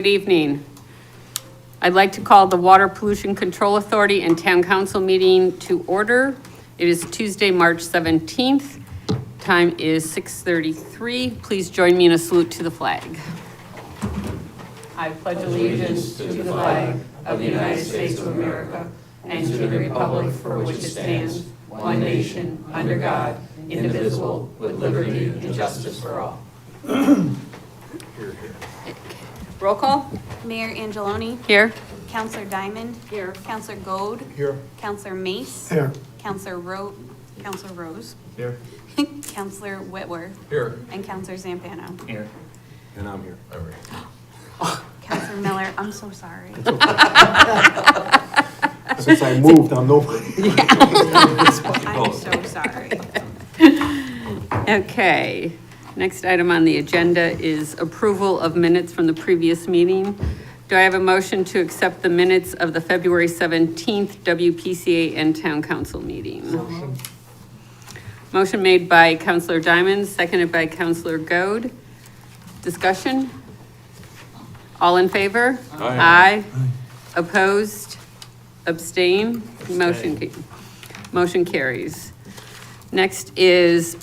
Good evening. I'd like to call the Water Pollution Control Authority and Town Council meeting to order. It is Tuesday, March 17th. Time is 6:33. Please join me in a salute to the flag. I pledge allegiance to the flag of the United States of America and to the republic for which it stands, one nation, under God, indivisible, with liberty and justice for all. Roll call. Mayor Angeloni. Here. Counselor Diamond. Here. Counselor Gold. Here. Counselor Mace. Here. Counselor Rose. Here. Counselor Whitworth. Here. And Counselor Zampano. Here. And I'm here. Counselor Miller, I'm so sorry. Since I moved, I'm nobody. I'm so sorry. Okay. Next item on the agenda is approval of minutes from the previous meeting. Do I have a motion to accept the minutes of the February 17th WPCA and Town Council meeting? Motion made by Counselor Diamond, seconded by Counselor Goad. Discussion? All in favor? Aye. Opposed? Abstain? Motion carries. Next is,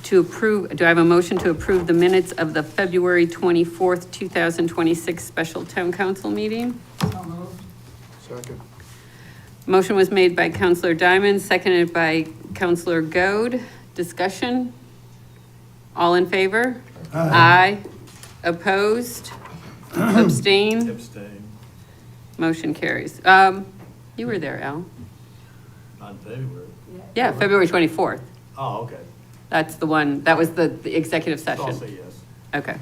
to approve, do I have a motion to approve the minutes of the February 24th, 2026 special town council meeting? Second. Motion was made by Counselor Diamond, seconded by Counselor Goad. Discussion? All in favor? Aye. Opposed? Abstain? Abstain. Motion carries. You were there, Al. On February. Yeah, February 24th. Oh, okay. That's the one, that was the executive I'll session. say yes. Okay.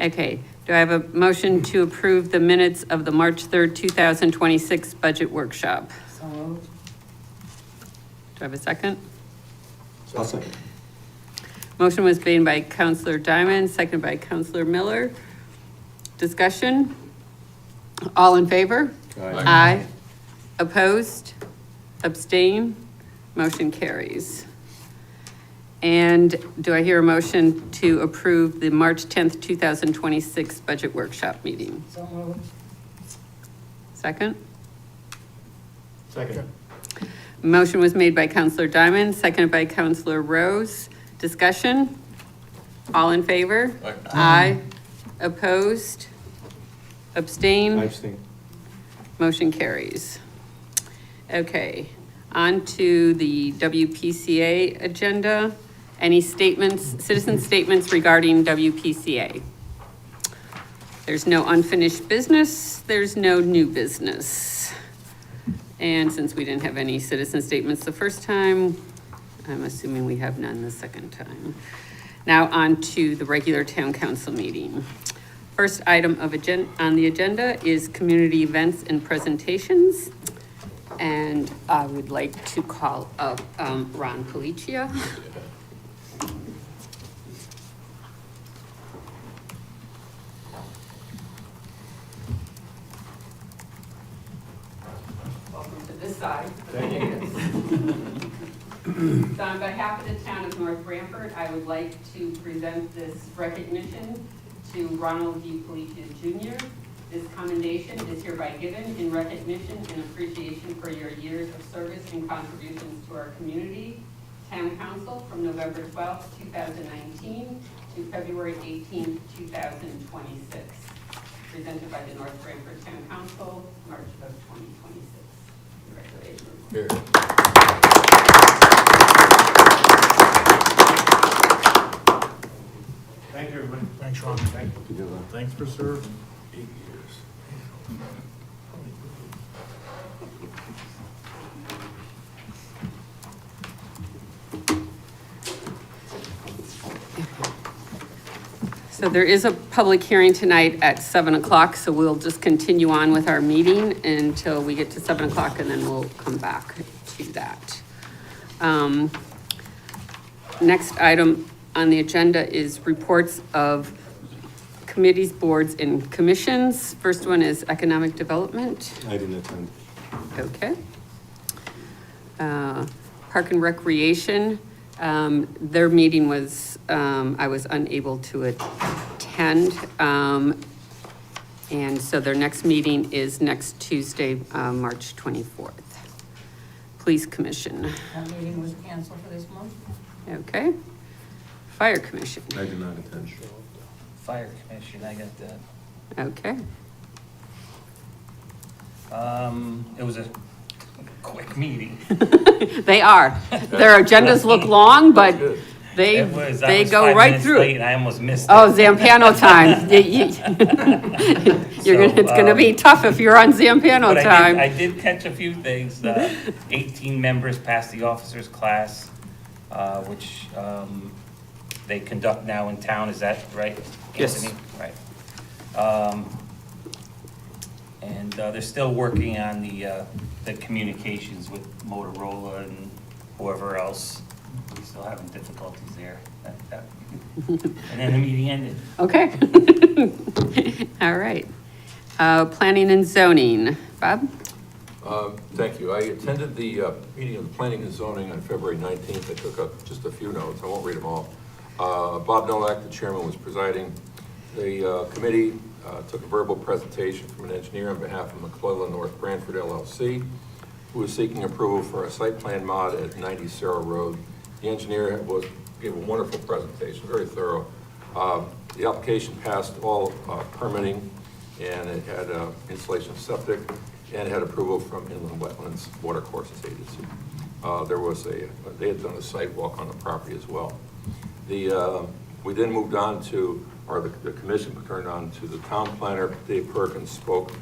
Okay, do I have a motion to approve the minutes of the March 3rd, 2026 budget workshop? So moved. Do I have a second? I'll second. Motion was made by Counselor Diamond, seconded by Counselor Miller. Discussion? All in favor? Aye. Opposed? Abstain? Motion carries. And do I hear a motion to approve the March 10th, 2026 budget workshop meeting? So moved. Second? Second. Motion was made by Counselor Diamond, seconded by Counselor Rose. Discussion? All in favor? Aye. Opposed? Abstain? Abstain. Motion carries. Okay, on to the WPCA agenda. Any statements, citizen statements regarding WPCA? There's no unfinished business, there's no new business. And since we didn't have any citizen statements the first time, I'm assuming we have none the second time. Now on to the regular town council meeting. First item of on the agenda is community events and presentations. And I would like to call up Ron Policia. Welcome to this side. Thank So on behalf of the town of North Branford, I would like to present this recognition to Ronald D. Policia Jr. This commendation is hereby given in recognition and appreciation for your years of service and contributions to our community. Town Council from November 12th, 2019 to February 18th, 2026. Presented by the North Branford Town Council, March of 2026. Congratulations. Thank you, everybody. Thanks, Ron. Thanks for serving. 8 years. So there is a public hearing tonight at 7 o'clock, so we'll just continue on with our meeting until we get to 7 o'clock, and then we'll come back to that. Next item on the agenda is reports of committees, boards, and commissions. First one is economic development. I didn't attend. Okay. Park and Recreation, Their meeting was, I was unable to attend. And so their next meeting is next Tuesday, March 24th. Police Commission, That meeting was canceled for this month. okay. Fire Commission, I did not attend. Fire Commission, I got that. okay. It was a quick meeting. They are. Their agendas look long, but they It was, I they was go 5 right minutes through. late and I almost missed it. Oh, Zampano time. You're gonna, it's gonna be tough if you're on Zampano But I time. did catch a few things. 18 members passed the officers class, which they conduct now in town, is that right, Yes. Anthony? Right. And they're still working on the communications with Motorola and whoever else. We're still having difficulties there. And then the meeting ended. Okay. All right. Planning and zoning. Bob? Thank you. I attended the meeting of the Planning and Zoning on February 19th. I took up just a few notes. I won't read them all. Bob Nowak, the chairman, was presiding. The committee took a verbal presentation from an engineer on behalf of McClellan North Branford LLC, who was seeking approval for a site plan mod at 90 Sarah Road. The engineer gave a wonderful presentation, very thorough. The application passed all permitting, and it had installation of septic, and it had approval from Inland Wetlands Watercourses Agency. They had done a site walk on the property as well. We then moved on to, or the commission turned on to the town planner. Dave Perkins spoke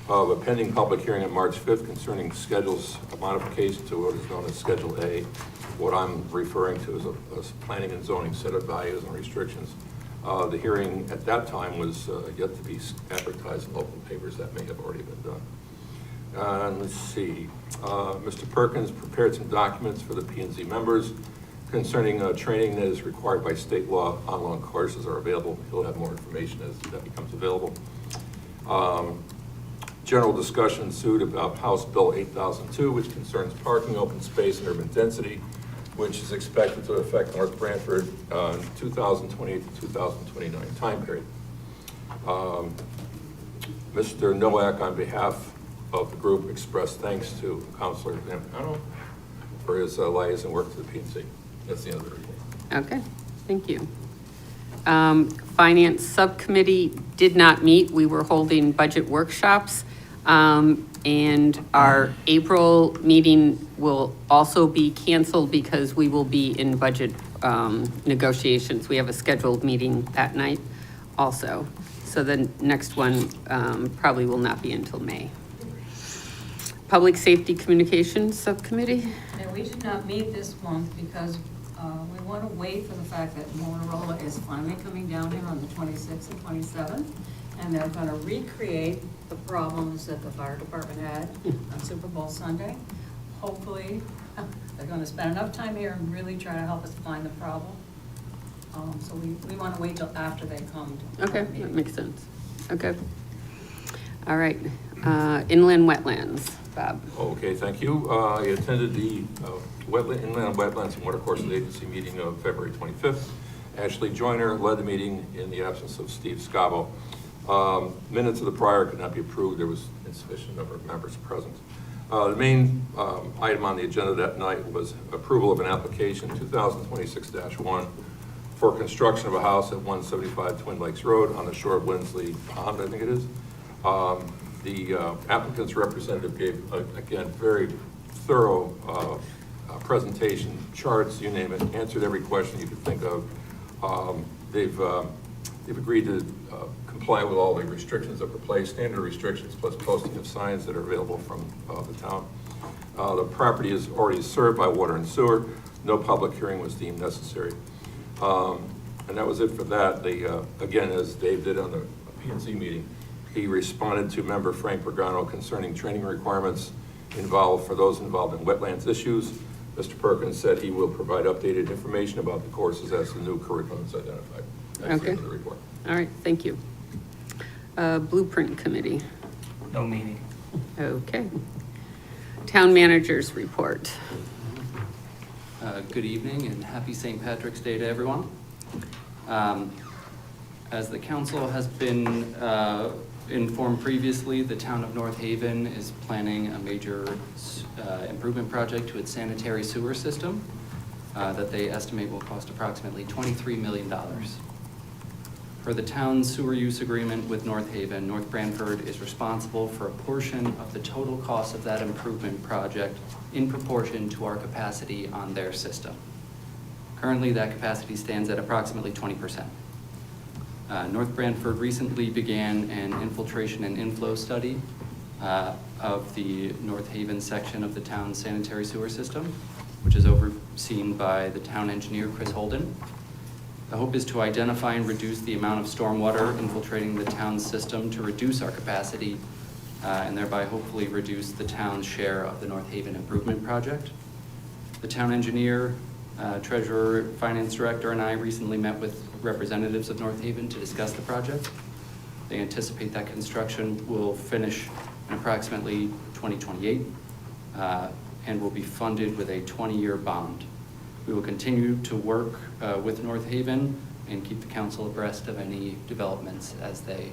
of a pending public hearing on March 5th concerning schedules, a modification to what is known as Schedule A, what I'm referring to as a planning and zoning set of values and restrictions. The hearing at that time was yet to be advertised in local papers. That may have already been done. Let's see, Mr. Perkins prepared some documents for the P&Z members concerning training that is required by state law. Online courses are available. He'll have more information as that becomes available. General discussion ensued about House Bill 8002, which concerns parking, open space, and urban density, which is expected to affect North Branford in 2028 to 2029 time period. Mr. Nowak, on behalf of the group, expressed thanks to Councilor Zampano for his liaison work to the P&Z. That's the end of the report. Okay, thank you. Finance Subcommittee did not meet. We were holding budget workshops. And our April meeting will also be canceled because we will be in budget negotiations. We have a scheduled meeting that night also. So the next one probably will not be until May. Public Safety Communications Subcommittee? And we did not meet this month because we want to wait for the fact that Motorola is finally coming down here on the 26th and 27th, and they're going to recreate the problems that the fire department had on Super Bowl Sunday. Hopefully, they're going to spend enough time here and really try to help us find the problem. So we want to wait till after they come. Okay, that makes sense. Okay. All right. Inland Wetlands, Bob. Okay, thank you. I attended the Inland Wetlands and Watercourses Agency meeting of February 25th. Ashley Joyner led the meeting in the absence of Steve Scavo. Minutes of the prior could not be approved. There was insufficient number of members present. The main item on the agenda that night was approval of an application 2026-1 for construction of a house at 175 Twin Lakes Road on the shore of Lindsley Pond, I think it is. The applicant's representative gave, again, very thorough presentation, charts, you name it, answered every question you could think of. They've agreed to comply with all the restrictions that were placed, standard restrictions, plus posting of signs that are available from the town. The property is already served by water and sewer. No public hearing was deemed necessary. And that was it for that. They, again, as Dave did on the P&Z meeting, he responded to member Frank Pagano concerning training requirements for those involved in wetlands issues. Mr. Perkins said he will provide updated information about the courses as the new curriculum is identified. That's the end of the report. All right, thank you. Blueprint Committee. No meeting. Okay. Town Managers Report. Good evening and happy St. Patrick's Day to everyone. As the council has been informed previously, the town of North Haven is planning a major improvement project to its sanitary sewer system that they estimate will cost approximately $23 million. Per the town's sewer use agreement with North Haven, North Branford is responsible for a portion of the total cost of that improvement project in proportion to our capacity on their system. Currently, that capacity stands at approximately 20%. North Branford recently began an infiltration and inflow study of the North Haven section of the town's sanitary sewer system, which is overseen by the town engineer, Chris Holden. The hope is to identify and reduce the amount of stormwater infiltrating the town's system to reduce our capacity and thereby hopefully reduce the town's share of the North Haven improvement project. The town engineer, treasurer, finance director, and I recently met with representatives of North Haven to discuss the project. They anticipate that construction will finish in approximately 2028 and will be funded with a 20-year bond. We will continue to work with North Haven and keep the council abreast of any developments as they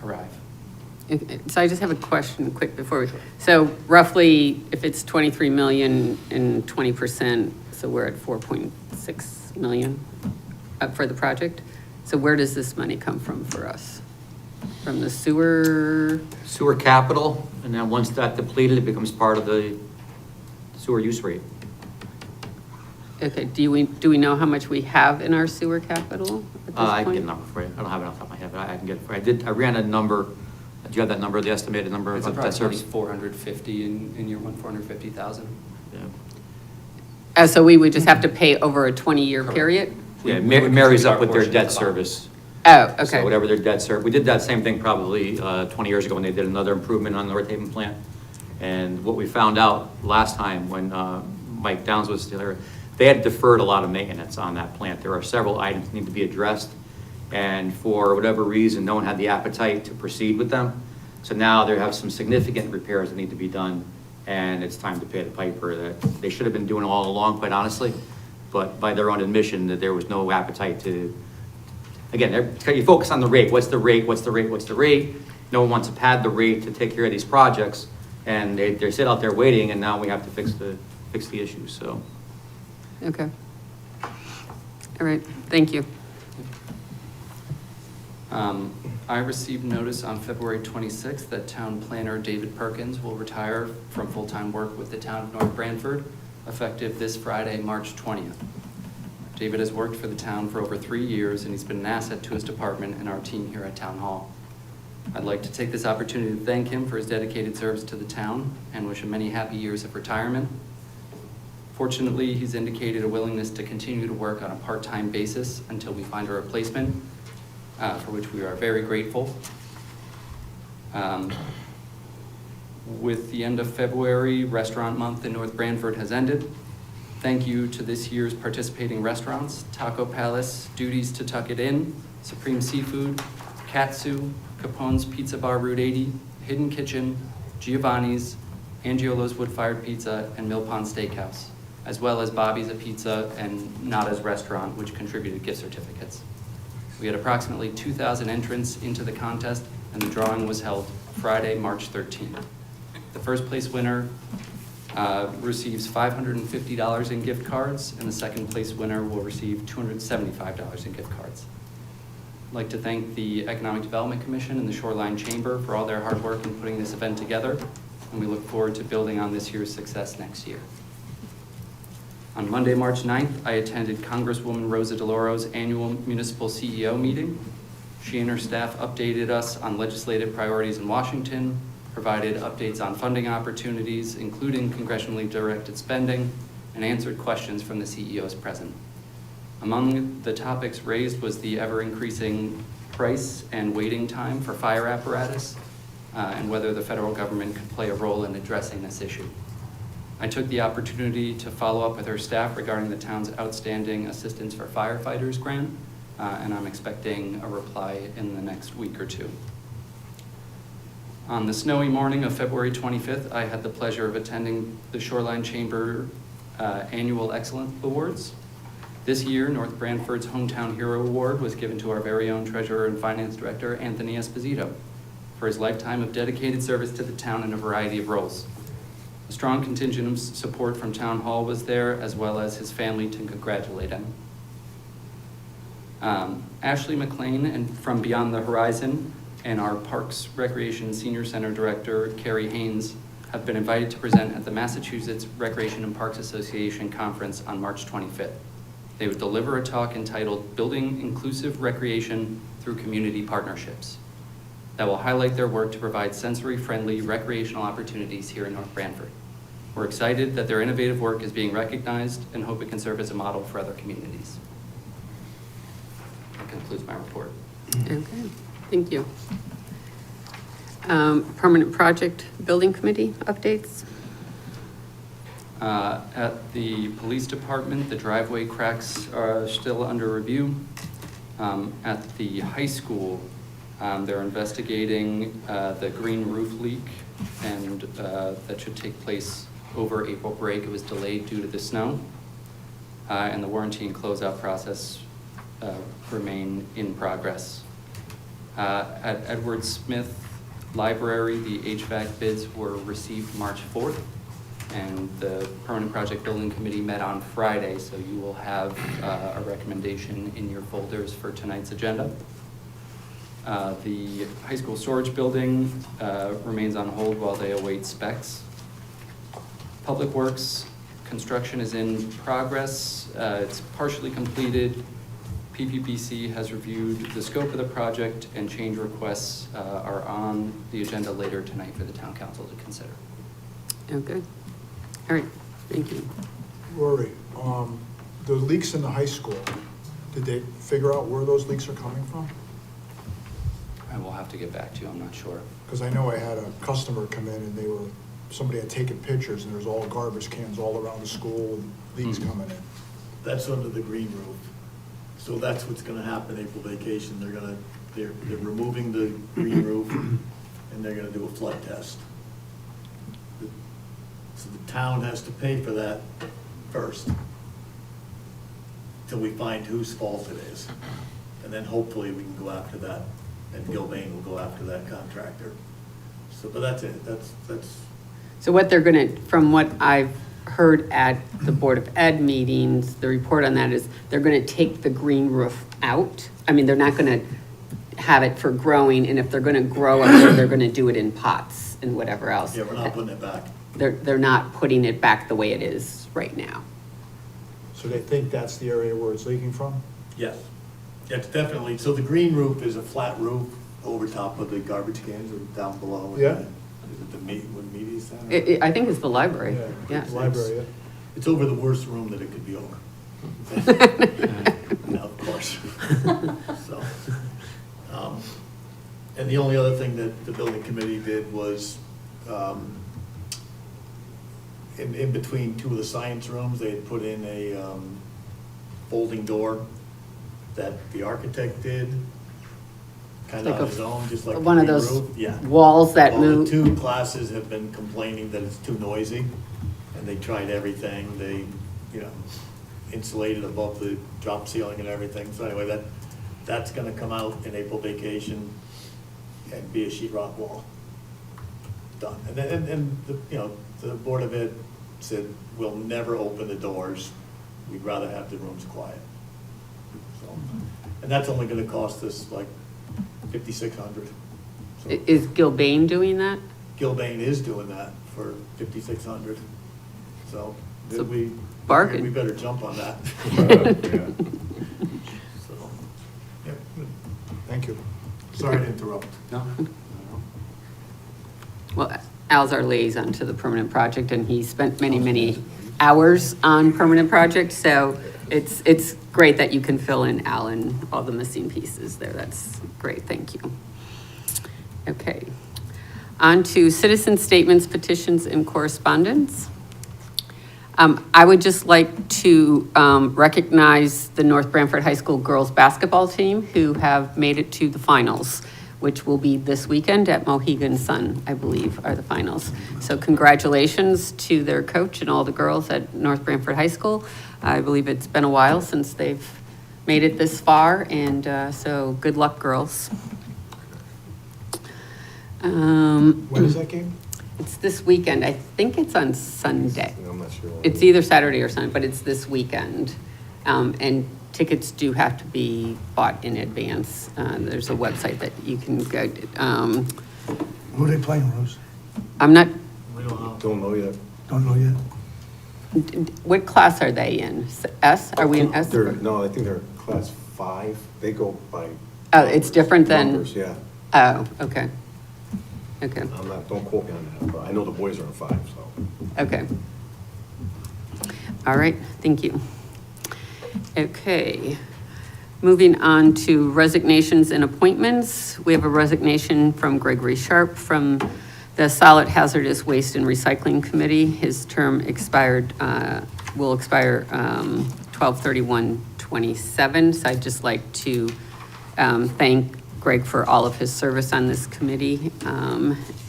arrive. So I just have a question quick before we, so roughly, if it's 23 million and 20%, so we're at 4.6 million for the project. So where does this money come from for us? From the sewer? Sewer capital, and then once that's depleted, it becomes part of the sewer use rate. Okay, do we know how much we have in our sewer capital at this I can get a point? number for you. I don't have it off the top of my head, but I can get it for you. I ran a number. Do you have that number, the estimated number It's of that approximately service? 450 in year one, 450,000. Yeah. So we would just have to pay over a 20-year Correct. period? Yeah, We would marries contribute up with our their portion debt of the bond. service. Oh, okay. So whatever their debt service, we did that same thing probably 20 years ago when they did another improvement on the North Haven plant. And what we found out last time when Mike Downs was still there, they had deferred a lot of maintenance on that plant. There are several items that need to be addressed. And for whatever reason, no one had the appetite to proceed with them. So now there have some significant repairs that need to be done, and it's time to pay the piper that they should have been doing all along, quite honestly. But by their own admission, that there was no appetite to, again, you focus on the rate. What's the rate? What's the rate? What's the rate? No one wants to pad the rate to take care of these projects, and they sit out there waiting, and now we have to fix the issues, so. Okay. All right, thank you. I received notice on February 26th that town planner David Perkins will retire from full-time work with the town of North Branford, effective this Friday, March 20th. David has worked for the town for over 3 years, and he's been an asset to his department and our team here at Town Hall. I'd like to take this opportunity to thank him for his dedicated service to the town and wish him many happy years of retirement. Fortunately, he's indicated a willingness to continue to work on a part-time basis until we find a replacement, for which we are very grateful. With the end of February, Restaurant Month in North Branford has ended. Thank you to this year's participating restaurants: Taco Palace, Duties to Tuck It In, Supreme Seafood, Katsu, Capone's Pizza Bar Route 80, Hidden Kitchen, Giovanni's, Angiolo's Wood Fired Pizza, and Mill Pond Steakhouse, as well as Bobby's a Pizza and Nada's Restaurant, which contributed gift certificates. We had approximately 2,000 entrants into the contest, and the drawing was held Friday, March 13th. The first place winner receives $550 in gift cards, and the second place winner will receive $275 in gift cards. I'd like to thank the Economic Development Commission and the Shoreline Chamber for all their hard work in putting this event together, and we look forward to building on this year's success next year. On Monday, March 9th, I attended Congresswoman Rosa DeLauro's annual municipal CEO meeting. She and her staff updated us on legislative priorities in Washington, provided updates on funding opportunities, including congressionally directed spending, and answered questions from the CEOs present. Among the topics raised was the ever-increasing price and waiting time for fire apparatus, and whether the federal government could play a role in addressing this issue. I took the opportunity to follow up with her staff regarding the town's outstanding Assistance for Firefighters grant, and I'm expecting a reply in the next week or two. On the snowy morning of February 25th, I had the pleasure of attending the Shoreline Chamber Annual Excellence Awards. This year, North Branford's Hometown Hero Award was given to our very own Treasurer and Finance Director, Anthony Esposito, for his lifetime of dedicated service to the town in a variety of roles. A strong contingent of support from Town Hall was there, as well as his family to congratulate him. Ashley McLean and from Beyond the Horizon and our Parks, Recreation, and Senior Center Director, Carrie Haynes, have been invited to present at the Massachusetts Recreation and Parks Association Conference on March 25th. They would deliver a talk entitled Building Inclusive Recreation Through Community Partnerships that will highlight their work to provide sensory-friendly recreational opportunities here in North Branford. We're excited that their innovative work is being recognized and hope it can serve as a model for other communities. That concludes my report. Okay, thank you. Permanent Project Building Committee updates? At the police department, the driveway cracks are still under review. At the high school, they're investigating the green roof leak, and that should take place over April break. It was delayed due to the snow. And the warranty and closeout process remain in progress. At Edward Smith Library, the HVAC bids were received March 4th, and the Permanent Project Building Committee met on Friday, so you will have a recommendation in your folders for tonight's agenda. The high school storage building remains on hold while they await specs. Public Works construction is in progress. It's partially completed. PPPC has reviewed the scope of the project, and change requests are on the agenda later tonight for the town council to consider. Okay, all right, thank you. Rory, the leaks in the high school, did they figure out where those leaks are coming from? I will have to get back to you, I'm not sure. Because I know I had a customer come in and somebody had taken pictures and there was all garbage cans all around the school with leaks coming in. That's under the green roof. So that's what's gonna happen April vacation. They're removing the green roof and they're gonna do a flood test. So the town has to pay for that first, till we find whose fault it is. And then hopefully we can go after that, and Gilbane will go after that contractor. So, but that's it, that's, So what they're gonna, from what I've heard at the Board of Ed meetings, the report on that is they're gonna take the green roof out. I mean, they're not gonna have it for growing, and if they're gonna grow it, they're gonna do it in pots and whatever else. yeah, we're not putting it back. They're not putting it back the way it is right now. So they think that's the area where it's leaking from? Yes, it's definitely, so the green roof is a flat roof over top of the garbage cans or down below. Yeah. Is it the media center? I think it's the library, yeah. The library, yeah. It's over the worst room that it could be over. No, of course. So, and the only other thing that the building committee did was, in between two of the science rooms, they had put in a folding door that the architect did, kind of Like on his own, just like. one of the those roof. Yeah. walls that Well, move. the two classes have been complaining that it's too noisy, and they tried everything. They, insulated above the drop ceiling and everything. So anyway, that's gonna come out in April vacation and be a sheetrock wall. Done. And then, the Board of Ed said, we'll never open the doors. We'd rather have the rooms quiet. So, and that's only gonna cost us like $5,600. So Is Gilbane doing that? Gilbane is doing that for $5,600. So It's a we bargain. We better jump on that. So, yeah, good. Thank you. Sorry to interrupt. No? Well, Al's our liaison to the permanent project, and he spent many, many hours on permanent projects, so it's great that you can fill in Al and all the missing pieces there. That's great, thank you. Okay. On to citizen statements, petitions, and correspondence. I would just like to recognize the North Branford High School girls basketball team who have made it to the finals which will be this weekend at Mohegan Sun, I believe, are the finals. So congratulations to their coach and all the girls at North Branford High School. I believe it's been a while since they've made it this far, and so good luck, girls. When is that game? It's this weekend. I think it's on Sunday. I'm not sure. It's either Saturday or Sunday, but it's this weekend. And tickets do have to be bought in advance. There's a website that you can go. Who are they playing, Rose? I'm not, Don't know yet. Don't know yet. what class are they in? S? Are we in S? No, I think they're class 5. They go by. Oh, it's different than? Numbers, yeah. Oh, okay. Okay, I'm not, don't quote me on that, but I know the boys are on 5, so. okay. All right, thank you. Okay, moving on to resignations and appointments. We have a resignation from Gregory Sharp from the Solid Hazardous Waste and Recycling Committee. His term will expire 12/31/27. So I'd just like to thank Greg for all of his service on this committee,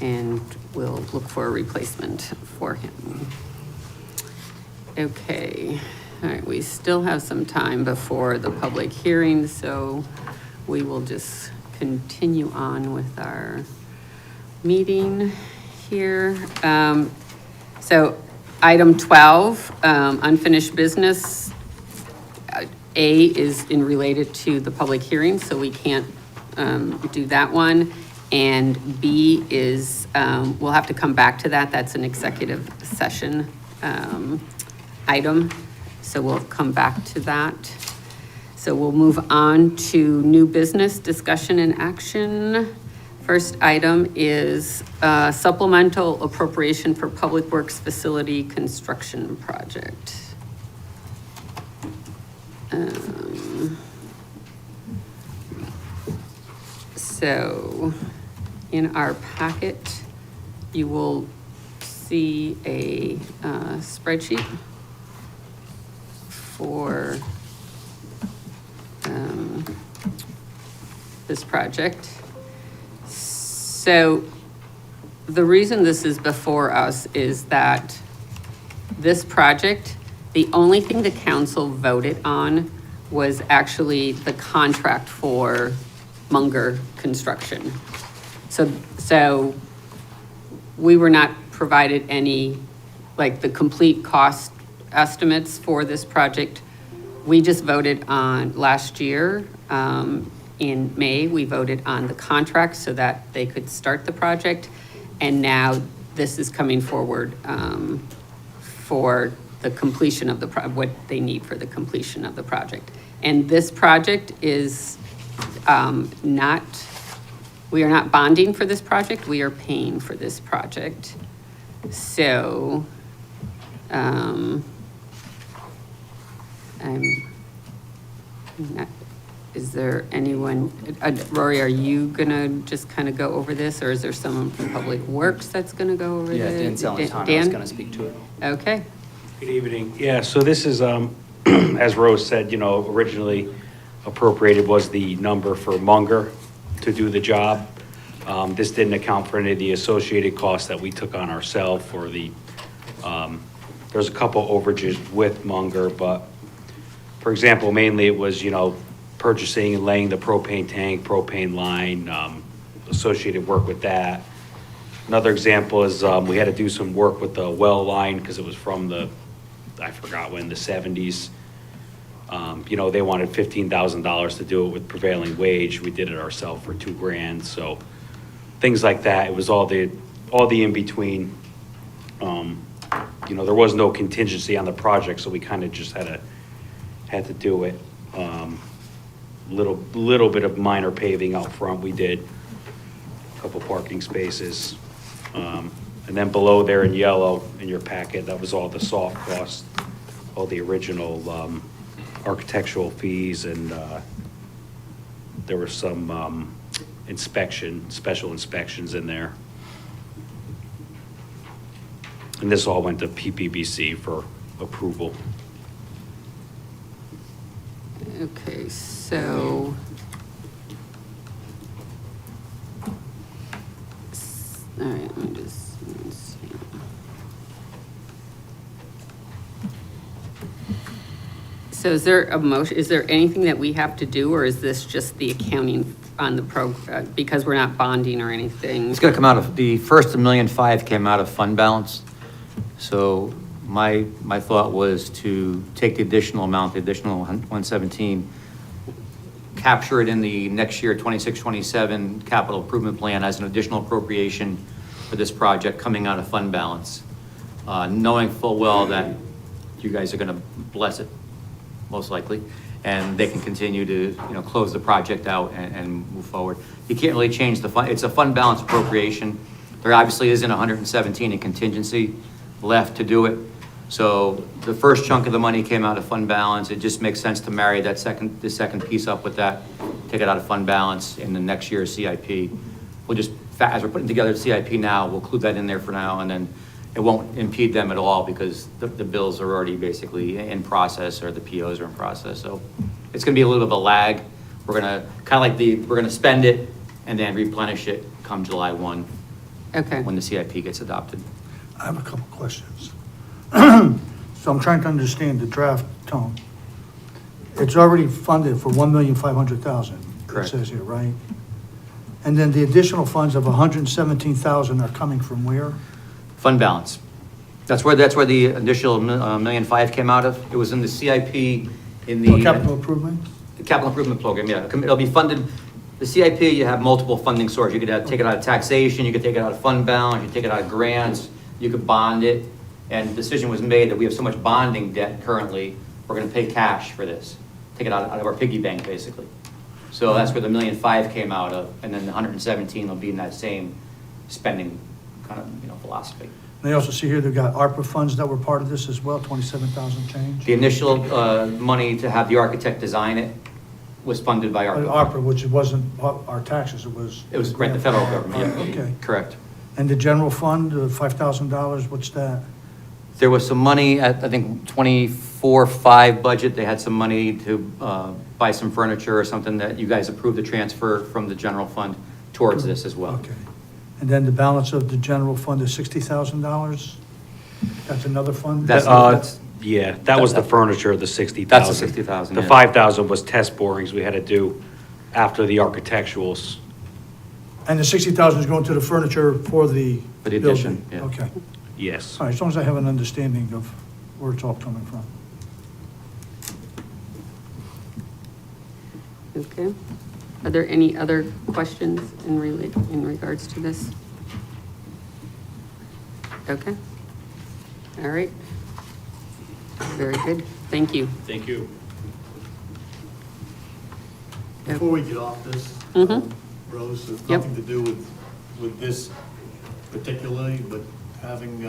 and we'll look for a replacement for him. Okay, all right, we still have some time before the public hearing, so we will just continue on with our meeting here. So item 12, unfinished business. A is related to the public hearing, so we can't do that one. And B is, we'll have to come back to that. That's an executive session item, so we'll come back to that. So we'll move on to new business discussion and action. First item is supplemental appropriation for Public Works Facility Construction Project. So in our packet, you will see a spreadsheet for this project. So the reason this is before us is that this project, the only thing the council voted on was actually the contract for Munger construction. So we were not provided any, like, the complete cost estimates for this project. We just voted on last year, in May, we voted on the contract so that they could start the project. And now this is coming forward for the completion of what they need for the completion of the project. And this project is we are not bonding for this project, we are paying for this project. So, is there anyone, Rory, are you gonna just kind of go over this, or is there someone from Public Works that's gonna go over Yeah, this? Dan Celentano is Dan? going to speak to it. Okay, Good evening. Yeah, so this is, as Rose said, originally appropriated was the number for Munger to do the job. This didn't account for any of the associated costs that we took on ourselves for there's a couple overages with Munger, but for example, mainly it was, purchasing and laying the propane tank, propane line, associated work with that. Another example is we had to do some work with the well line because it was from I forgot when, the 70s. They wanted $15,000 to do it with prevailing wage. We did it ourselves for $2,000. So things like that. It was all the in-between. There was no contingency on the project, so we kind of just had to do it. Little bit of minor paving out front we did, a couple parking spaces. And then below there in yellow in your packet, that was all the soft costs, all the original architectural fees, and there were some special inspections in there. And this all went to PPBC for approval. okay, so So is there a motion, is there anything that we have to do, or is this just the accounting on the because we're not bonding or anything? It's gonna come out of, the first $1.5 million came out of fund balance. So my thought was to take the additional amount, the additional 117, capture it in the next year, 26, 27 capital improvement plan as an additional appropriation for this project coming out of fund balance. Knowing full well that you guys are gonna bless it, most likely, and they can continue to, close the project out and move forward. You can't really change the fund, it's a fund balance appropriation. There obviously isn't 117 in contingency left to do it. So the first chunk of the money came out of fund balance. It just makes sense to marry the second piece up with that, take it out of fund balance in the next year's CIP. We'll just, as we're putting together the CIP now, we'll include that in there for now, and then it won't impede them at all because the bills are already basically in process, or the POs are in process. So it's gonna be a little bit of a lag. We're gonna, we're gonna spend it and then replenish it come July 1. Okay. When the CIP gets adopted. I have a couple questions. So I'm trying to understand the draft tone. It's already funded for $1,500,000. Correct. It says here, right? And then the additional funds of $117,000 are coming from where? Fund balance. That's where the initial $1.5 million came out of. It was in the CIP in the. Oh, capital improvement? The capital improvement program, yeah. It'll be funded, the CIP, you have multiple funding sources. You could take it out of taxation, you could take it out of fund balance, you could take it out of grants, you could bond it. And the decision was made that we have so much bonding debt currently, we're gonna pay cash for this. Take it out of our piggy bank, basically. So that's where the $1.5 million came out of, and then the 117 will be in that same spending kind of, philosophy. They also see here they've got ARPA funds that were part of this as well, 27,000 change. The initial money to have the architect design it was funded by ARPA. ARPA, which wasn't our taxes, it was. It was the federal government, yeah. Okay. Correct. And the general fund, $5,000, what's that? There was some money at, I think, 24-5 budget, they had some money to buy some furniture or something that you guys approved the transfer from the general fund towards this as well. Okay. And then the balance of the general fund is $60,000? That's another fund? Yeah, that was the furniture, the 60,000. That's the 60,000, The yeah. 5,000 was test borings we had to do after the architecturals. And the 60,000 is going to the furniture for the For the building? addition, yeah. Okay. Yes. All right, as long as I have an understanding of where it's all coming from. Okay. Are there any other questions in regards to this? Okay. All right. Very good. Thank you. Thank you. Before we get off this, Mhm. Rose, it's Yep. nothing to do with this particularly, but having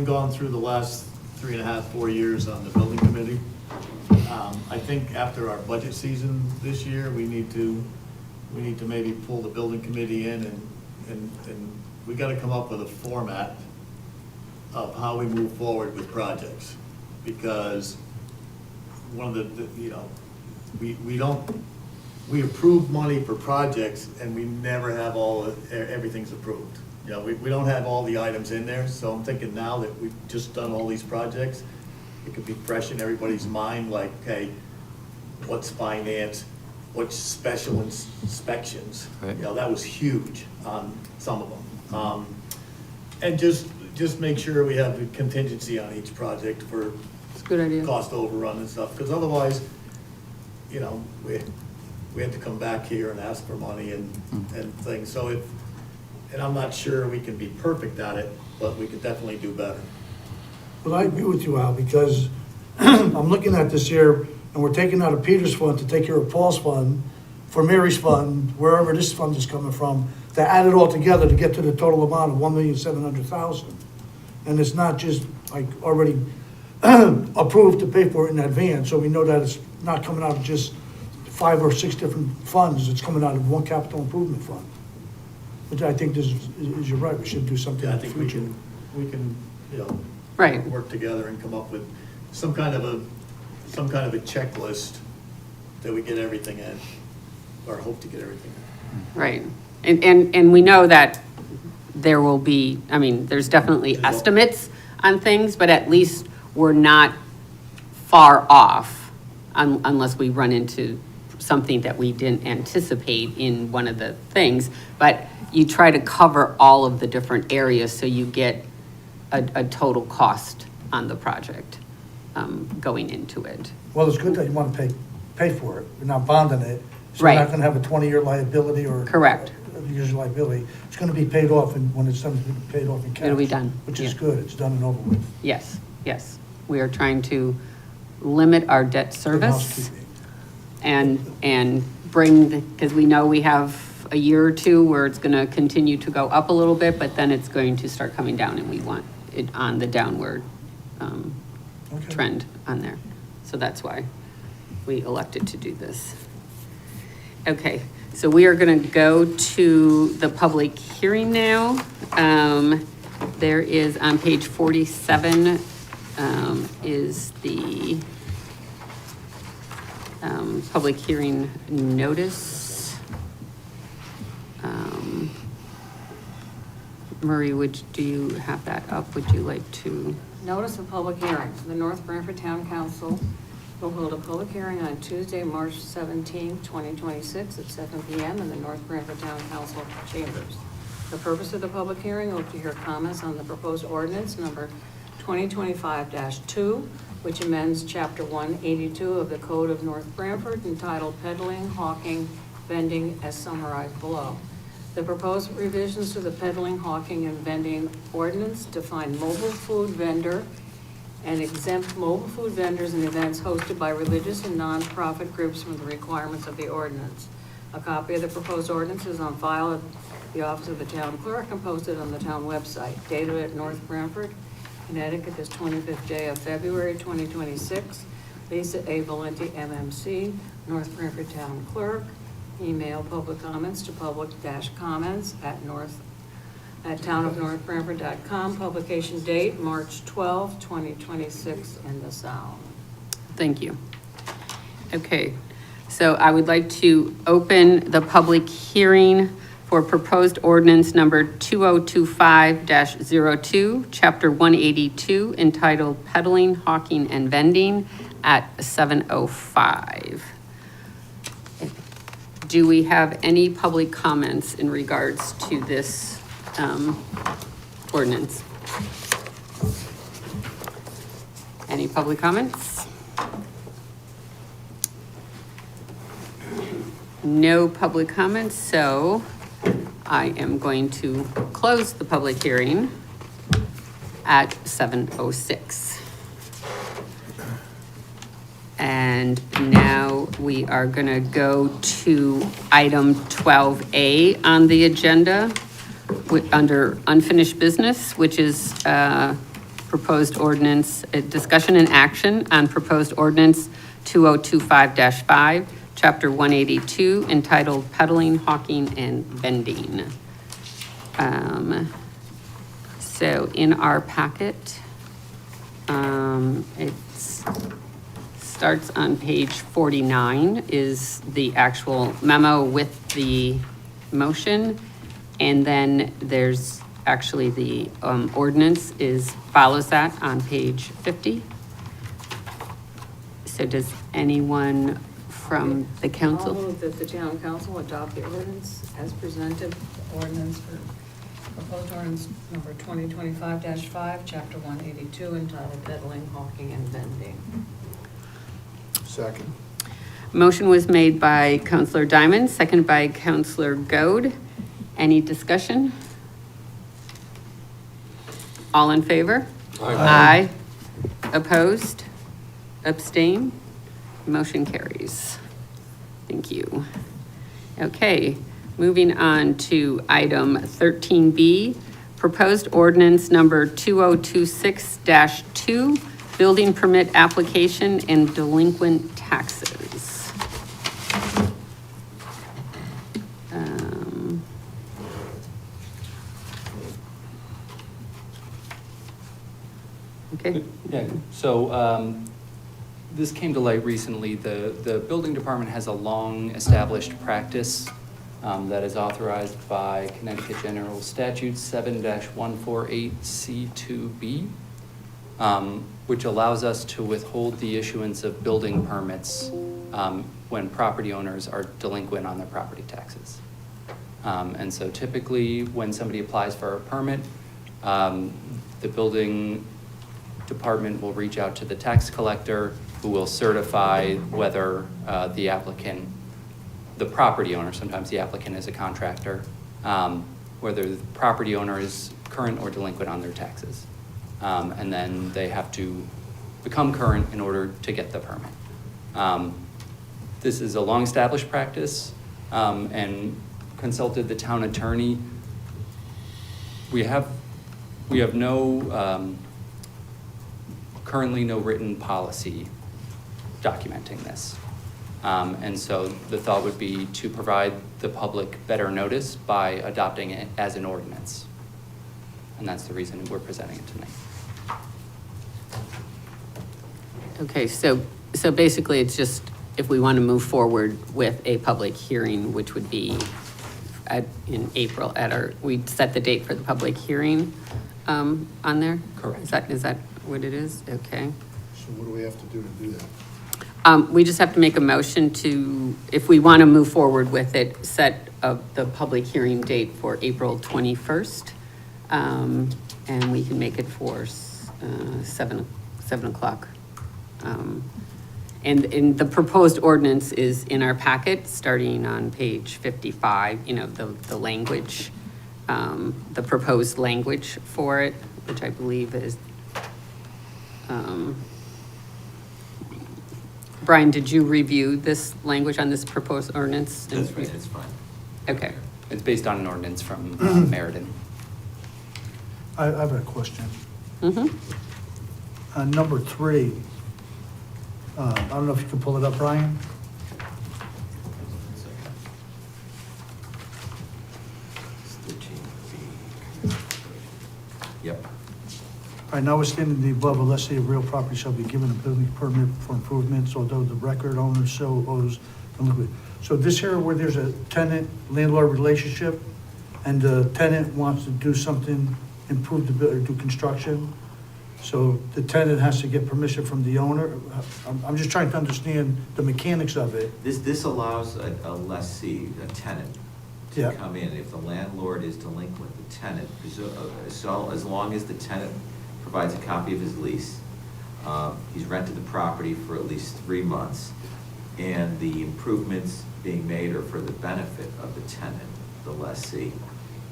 gone through the last 3.5, 4 years on the building committee, I think after our budget season this year, we need to maybe pull the building committee in and we gotta come up with a format of how we move forward with projects. Because one of we approve money for projects and we never have everything's approved. We don't have all the items in there, so I'm thinking now that we've just done all these projects, it could be fresh in everybody's mind, like, hey, what's finance, what's special inspections? Right. That was huge on some of them. And just make sure we have a contingency on each project for It's a good idea. cost overrun and stuff, because otherwise, we had to come back here and ask for money and things. So and I'm not sure we can be perfect at it, but we could definitely do better. Well, I agree with you, Al, because I'm looking at this here, and we're taking out of Peter's fund to take care of Paul's fund, for Mary's fund, wherever this fund is coming from, to add it all together to get to the total amount of $1,700,000. And it's not just like already approved to pay for it in advance, so we know that it's not coming out of just 5 or 6 different funds, it's coming out of one capital improvement fund. Which I think is you're right, we should do something Yeah, I in the think future. we can, Right. work together and come up with some kind of a checklist that we get everything in, or hope to get everything in. Right. And we know that there will be, there's definitely estimates on things, but at least we're not far off unless we run into something that we didn't anticipate in one of the things. But you try to cover all of the different areas so you get a total cost on the project going into it. Well, it's good that you want to pay for it. You're not bonding it. So Right. you're not going to have a 20-year liability or. Correct. Years liability. It's going to be paid off, and when it's done, it's going to be paid off in cash. It'll be done, Which is yeah. good. It's done and over with. Yes, yes. We are trying to limit our debt Good service housekeeping. and bring, because we know we have a year or two where it's gonna continue to go up a little bit, but then it's going to start coming down, and we want it on the downward Okay. trend on there. So that's why we elected to do this. Okay, so we are gonna go to the public hearing now. There is on page 47, is the public hearing notice. Murray, do you have that up? Would you like to? Notice of public hearing. The North Branford Town Council will hold a public hearing on Tuesday, March 17, 2026 at 7 PM in the North Branford Town Council chambers. The purpose of the public hearing will be to hear comments on the proposed ordinance number 2025-2, which amends Chapter 182 of the Code of North Branford entitled Peddling, Hawking, Vending as summarized below. The proposed revisions to the peddling, hawking, and vending ordinance define mobile food vendor and exempt mobile food vendors and events hosted by religious and nonprofit groups from the requirements of the ordinance. A copy of the proposed ordinance is on file at the office of the town clerk and posted on the town website. Dated at North Branford, Connecticut, this 25th day of February 2026. Lisa A. Valenti, MMC, North Branford Town Clerk. Email public comments to public-comments@at townofnorthbranford.com. Publication date, March 12, 2026, in the Sound. Thank you. Okay, so I would like to open the public hearing for proposed ordinance number 2025-02, Chapter 182, entitled Peddling, Hawking, and Vending at 7:05. Do we have any public comments in regards to this ordinance? Any public comments? No public comments, so I am going to close the public hearing at 7:06. And now we are going to go to item 12A on the agenda under unfinished business, which is proposed ordinance, discussion and action on proposed ordinance 2025-5, Chapter 182, entitled Peddling, Hawking, and Vending. So in our packet, it starts on page 49 is the actual memo with the motion. And then there's actually the ordinance follows that on page 50. So does anyone from the I'll council? move that the town council adopt the ordinance as presented, ordinance for proposed ordinance number 2025-5, chapter 182, entitled Peddling, Hawking, and Vending. Second. Motion was made by Counselor Diamond, second by Counselor Goad. Any discussion? All in favor? Aye. Opposed? Abstain? Motion carries. Thank you. Okay, moving on to item 13B, proposed ordinance number 2026-2, building permit application and delinquent taxes. Okay. Yeah, so this came to light recently. The building department has a long-established practice that is authorized by Connecticut General Statute 7-148C2B, which allows us to withhold the issuance of building permits when property owners are delinquent on their property taxes. And so typically, when somebody applies for a permit, the building department will reach out to the tax collector, who will certify whether the applicant, the property owner, sometimes the applicant is a contractor, whether the property owner is current or delinquent on their taxes. And then they have to become current in order to get the permit. This is a long-established practice, and consulted the town attorney. We have no, currently no written policy documenting this. And so the thought would be to provide the public better notice by adopting it as an ordinance. And that's the reason we're presenting it tonight. Okay, so basically it's just if we want to move forward with a public hearing, which would be in April we'd set the date for the public hearing on there? Correct. Is that what it is? Okay. So what do we have to do that? We just have to make a motion to, if we want to move forward with it, set the public hearing date for April 21st. And we can make it for 7 o'clock. And the proposed ordinance is in our packet, starting on page 55, the language, the proposed language for it, which I believe is, Brian, did you review this language on this proposed ordinance? That's right, it's fine. Okay. It's based on an ordinance from Meriden. I have a question. Mm-hmm. Number 3, I don't know if you can pull it up, Brian? Yep. All right, notwithstanding the above, a lessee of real property shall be given a building permit for improvements, although the record owner so owes. So this here where there's a tenant-landlord relationship, and the tenant wants to do something, improve the building, or do construction, so the tenant has to get permission from the owner. I'm just trying to understand the mechanics of it. This allows a lessee, a tenant, to Yeah. come in. If the landlord is delinquent, the tenant, so as long as the tenant provides a copy of his lease, he's rented the property for at least 3 months, and the improvements being made are for the benefit of the tenant, the lessee.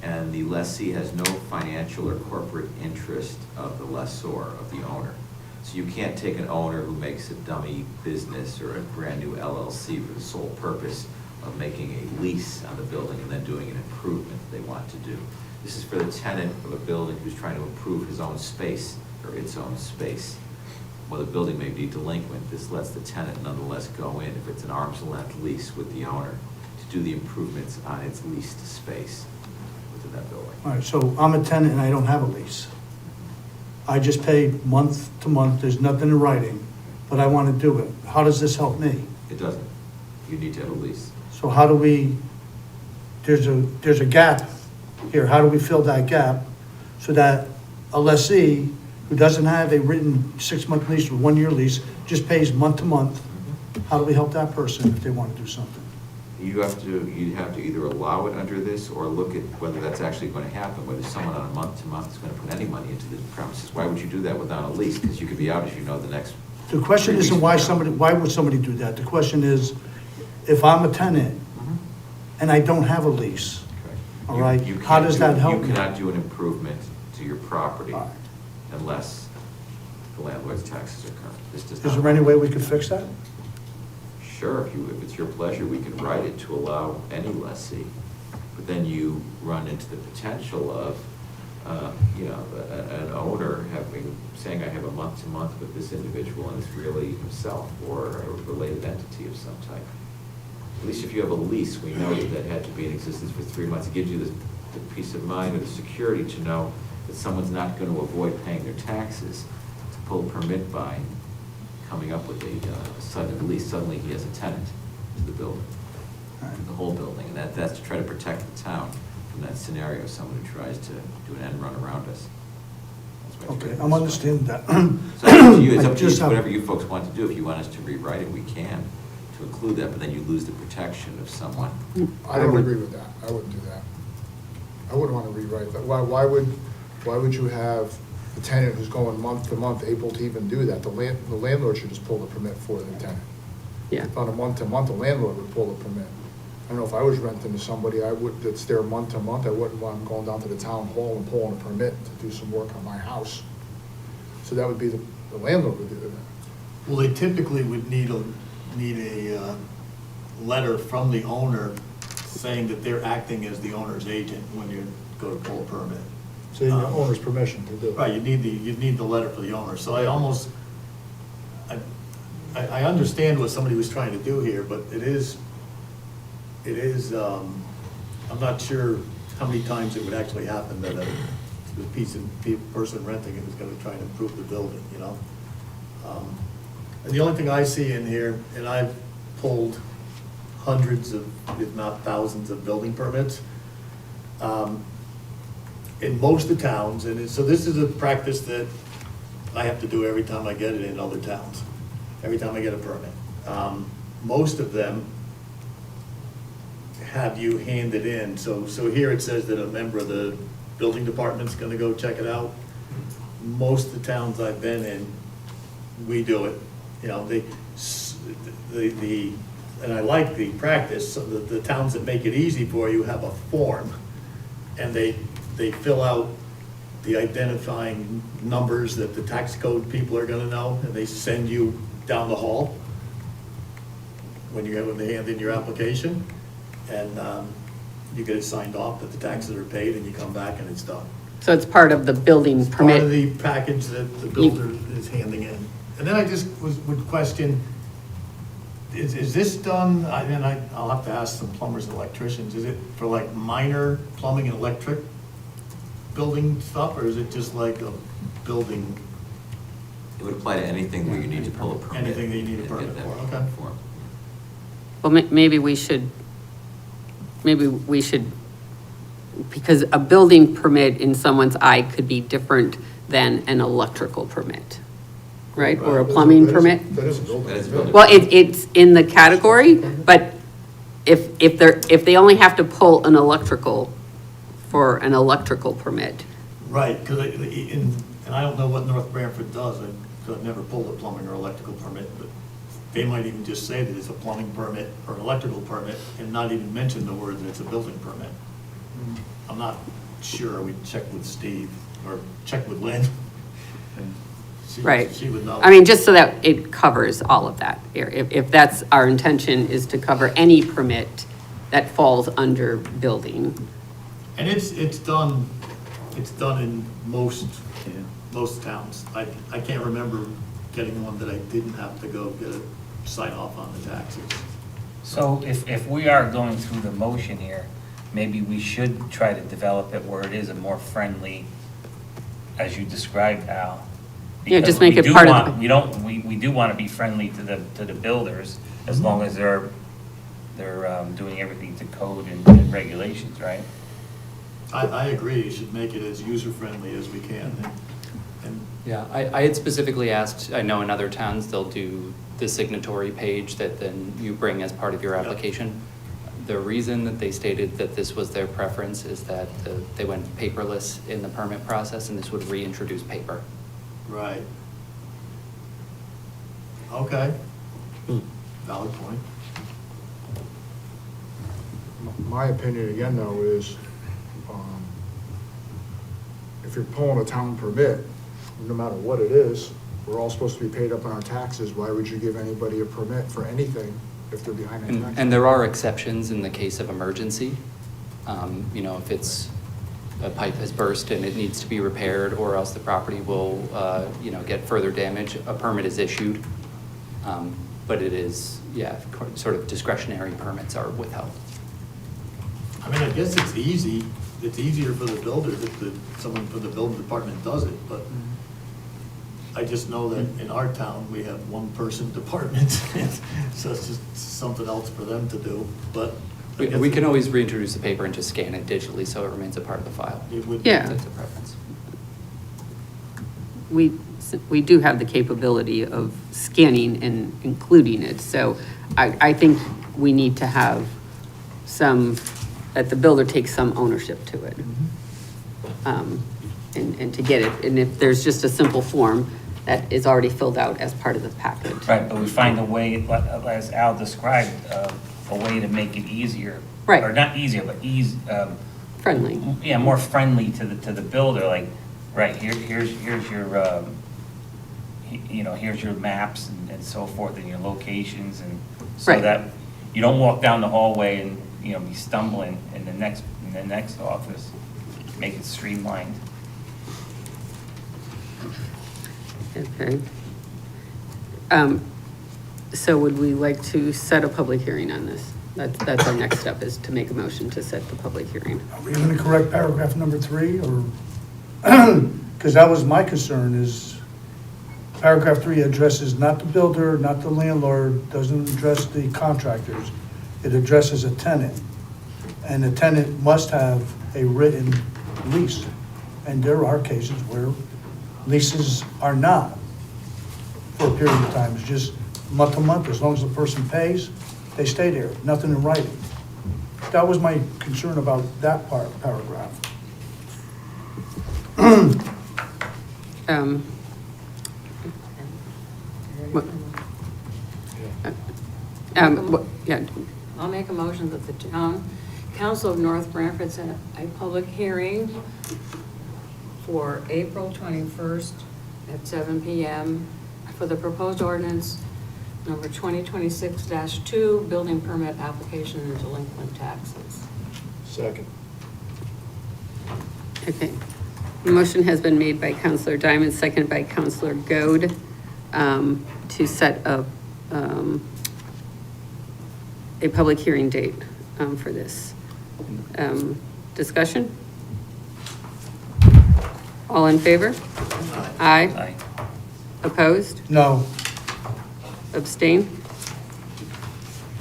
And the lessee has no financial or corporate interest of the lessor, of the owner. So you can't take an owner who makes a dummy business or a brand-new LLC for the sole purpose of making a lease on the building and then doing an improvement they want to do. This is for the tenant of a building who's trying to improve his own space or its own space. While the building may be delinquent, this lets the tenant nonetheless go in, if it's an arm's length lease with the owner, to do the improvements on its leased space within that building. All right, so I'm a tenant and I don't have a lease. I just pay month to month, there's nothing in writing, but I want to do it. How does this help me? It doesn't. You need to have a lease. So how do we, there's a gap here, how do we fill that gap so that a lessee who doesn't have a written 6-month lease or 1-year lease just pays month to month? How do we help that person if they want to do something? You'd have to either allow it under this or look at whether that's actually going to happen, whether someone on a month-to-month is going to put any money into the premises. Why would you do that without a lease? Because you could be out, as you know, the next. The question isn't why would somebody do that? The question is, if I'm a tenant and I don't have a lease, all right, how does that help me? You cannot do an improvement to your property All right. unless the landlord's taxes are current. This does Is not. there any way we could fix that? Sure, if it's your pleasure, we can write it to allow any lessee. But then you run into the potential of, an owner saying I have a month-to-month with this individual and it's really himself or a related entity of some type. At least if you have a lease, we know that had to be in existence for 3 months. It gives you the peace of mind or the security to know that someone's not going to avoid paying their taxes to pull a permit by coming up with a sudden lease. Suddenly he has a tenant to the building, the whole building. And that's to try to protect the town from that scenario, someone who tries to do an end run around us. That's Okay, I'm understanding that. So it's up to you, it's I up to you, just have- whatever you folks want to do. If you want us to rewrite it, we can, to include that, but then you lose the protection of someone. I don't agree with that. I wouldn't do that. I wouldn't want to rewrite that. Why would you have a tenant who's going month to month able to even do that? The landlord should just pull the permit for the tenant. Yeah. On a month to month, the landlord would pull the permit. I don't know if I was renting to somebody, that's there month to month, I wouldn't want them going down to the town hall and pulling a permit to do some work on my house. So that would be the landlord would do that. Well, they typically would need a letter from the owner saying that they're acting as the owner's agent when you go to pull a permit. So you need the owner's permission to do it. Right, you'd need the letter for the owner, so I almost, I understand what somebody was trying to do here, but it is, I'm not sure how many times it would actually happen that a person renting it is gonna try and improve the building, you know? And the only thing I see in here, and I've pulled hundreds of, if not thousands of building permits, in most of the towns, so this is a practice that I have to do every time I get it in other towns, every time I get a permit. Most of them have you hand it in, so here it says that a member of the building department's gonna go check it out. Most of the towns I've been in, we do it, you know, and I like the practice, so the towns that make it easy for you have a form, and they fill out the identifying numbers that the tax code people are gonna know, and they send you down the hall when they hand in your application, and you get it signed off that the taxes are paid, and you come back and it's done. So it's part of the building Part of permit. the package that the builder is handing in. And then I just would question, is this done, I'll have to ask some plumbers and electricians, is it for like minor plumbing and electric building stuff, or is it just like a building? It would apply to anything where you need to pull a permit. Anything that you need a and permit get that for, okay. form. Well, maybe we should, because a building permit in someone's eye could be different than an electrical permit, right? Or a plumbing permit. That is a building. That is a building. Well, it's in the category, but if they only have to pull an electrical for an electrical permit, Right, because, and I don't know what North Branford does, I've never pulled a plumbing or electrical permit, but they might even just say that it's a plumbing permit or an electrical permit and not even mention the word that it's a building permit. I'm not sure, we checked with Steve, or checked with Lynn. right? She would know. I mean, just so that it covers all of that. If that's our intention, is to cover any permit that falls under building. And it's done in most towns. I can't remember getting one that I didn't have to go get a sign off on the taxes. So if we are going through the motion here, maybe we should try to develop it where it is a more friendly, as you described, Al. Yeah, just Because make we it do part of want- we do want to be friendly to the builders, as long as they're doing everything to code and regulations, right? I agree, you should make it as user-friendly as we can. And Yeah, I had specifically asked, I know in other towns, they'll do the signatory page that then you bring as part of your Yep. application. The reason that they stated that this was their preference is that they went paperless in the permit process, and this would reintroduce paper. Right. Okay. Valid point. My opinion again though is, if you're pulling a town permit, no matter what it is, we're all supposed to be paid up on our taxes. Why would you give anybody a permit for anything if they're behind on taxes? And there are exceptions in the case of emergency. You know, if it's, a pipe has burst and it needs to be repaired, or else the property will, you know, get further damage, a permit is issued. But it is, yeah, sort of discretionary permits are withheld. I mean, I guess it's easier for the builder if someone from the building department does it, but I just know that in our town, we have one-person department, so it's just something else for them to do, but. I guess We can always reintroduce the paper and just scan it digitally, so it remains a part of the file. It would. Yeah. That's a preference. we do have the capability of scanning and including it. So I think we need to have some, that the builder takes some ownership to it. And to get it, and if there's just a simple form that is already filled out as part of the package. Right, but we find a way, as Al described, a way to make it easier. Right. Or not easier, but Friendly. yeah, more friendly to the builder, like, right, here's your, here's your maps and so forth, and your locations, and so Right. that you don't walk down the hallway and, be stumbling in the next office. Make it streamlined. Okay. So would we like to set a public hearing on this? That's our next step, is to make a motion to set the public hearing. Are we going to correct paragraph number 3, or, because that was my concern, is paragraph 3 addresses not the builder, not the landlord, doesn't address the contractors. It addresses a tenant, and the tenant must have a written lease. And there are cases where leases are not for a period of time, it's just month to month, as long as the person pays, they stay there, nothing in writing. That was my concern about that paragraph. Yeah, I'll make a motion that the town council of North Branford set a public hearing for April 21st at 7 PM for the proposed ordinance number 2026-2, building permit application and delinquent taxes. Second. okay. The motion has been made by Counselor Diamond, seconded by Counselor Goad, to set a public hearing date for this. Discussion? All in favor? Aye. Aye. Opposed? No, Abstain?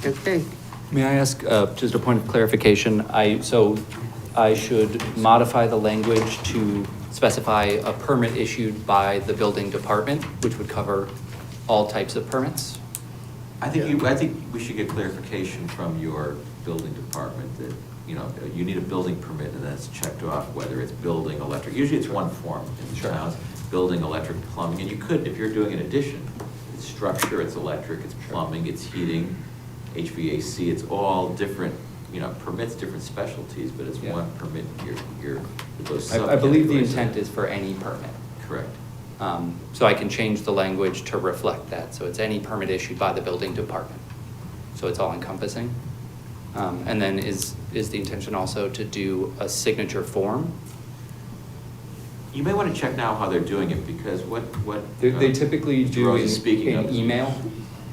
Okay. May I ask, just a point of clarification? So I should modify the language to specify a permit issued by the building department, which would cover all types of permits? I think we should get clarification from your building department that, you need a building permit, and that's checked off, whether it's building, electric, usually it's one form in the Sure. towns, building, electric, plumbing, and you could, if you're doing an addition, it's structure, it's electric, it's plumbing, it's heating, HVAC, it's all different, permits, different specialties, but it's Yeah. one permit, those I believe the subcategories. intent is for any permit. Correct. So I can change the language to reflect that. So it's any permit issued by the building department. So it's all encompassing. And then is the intention also to do a signature form? You may want to check now how they're doing it, because what. They typically Mr. do Rose is speaking of an is- email.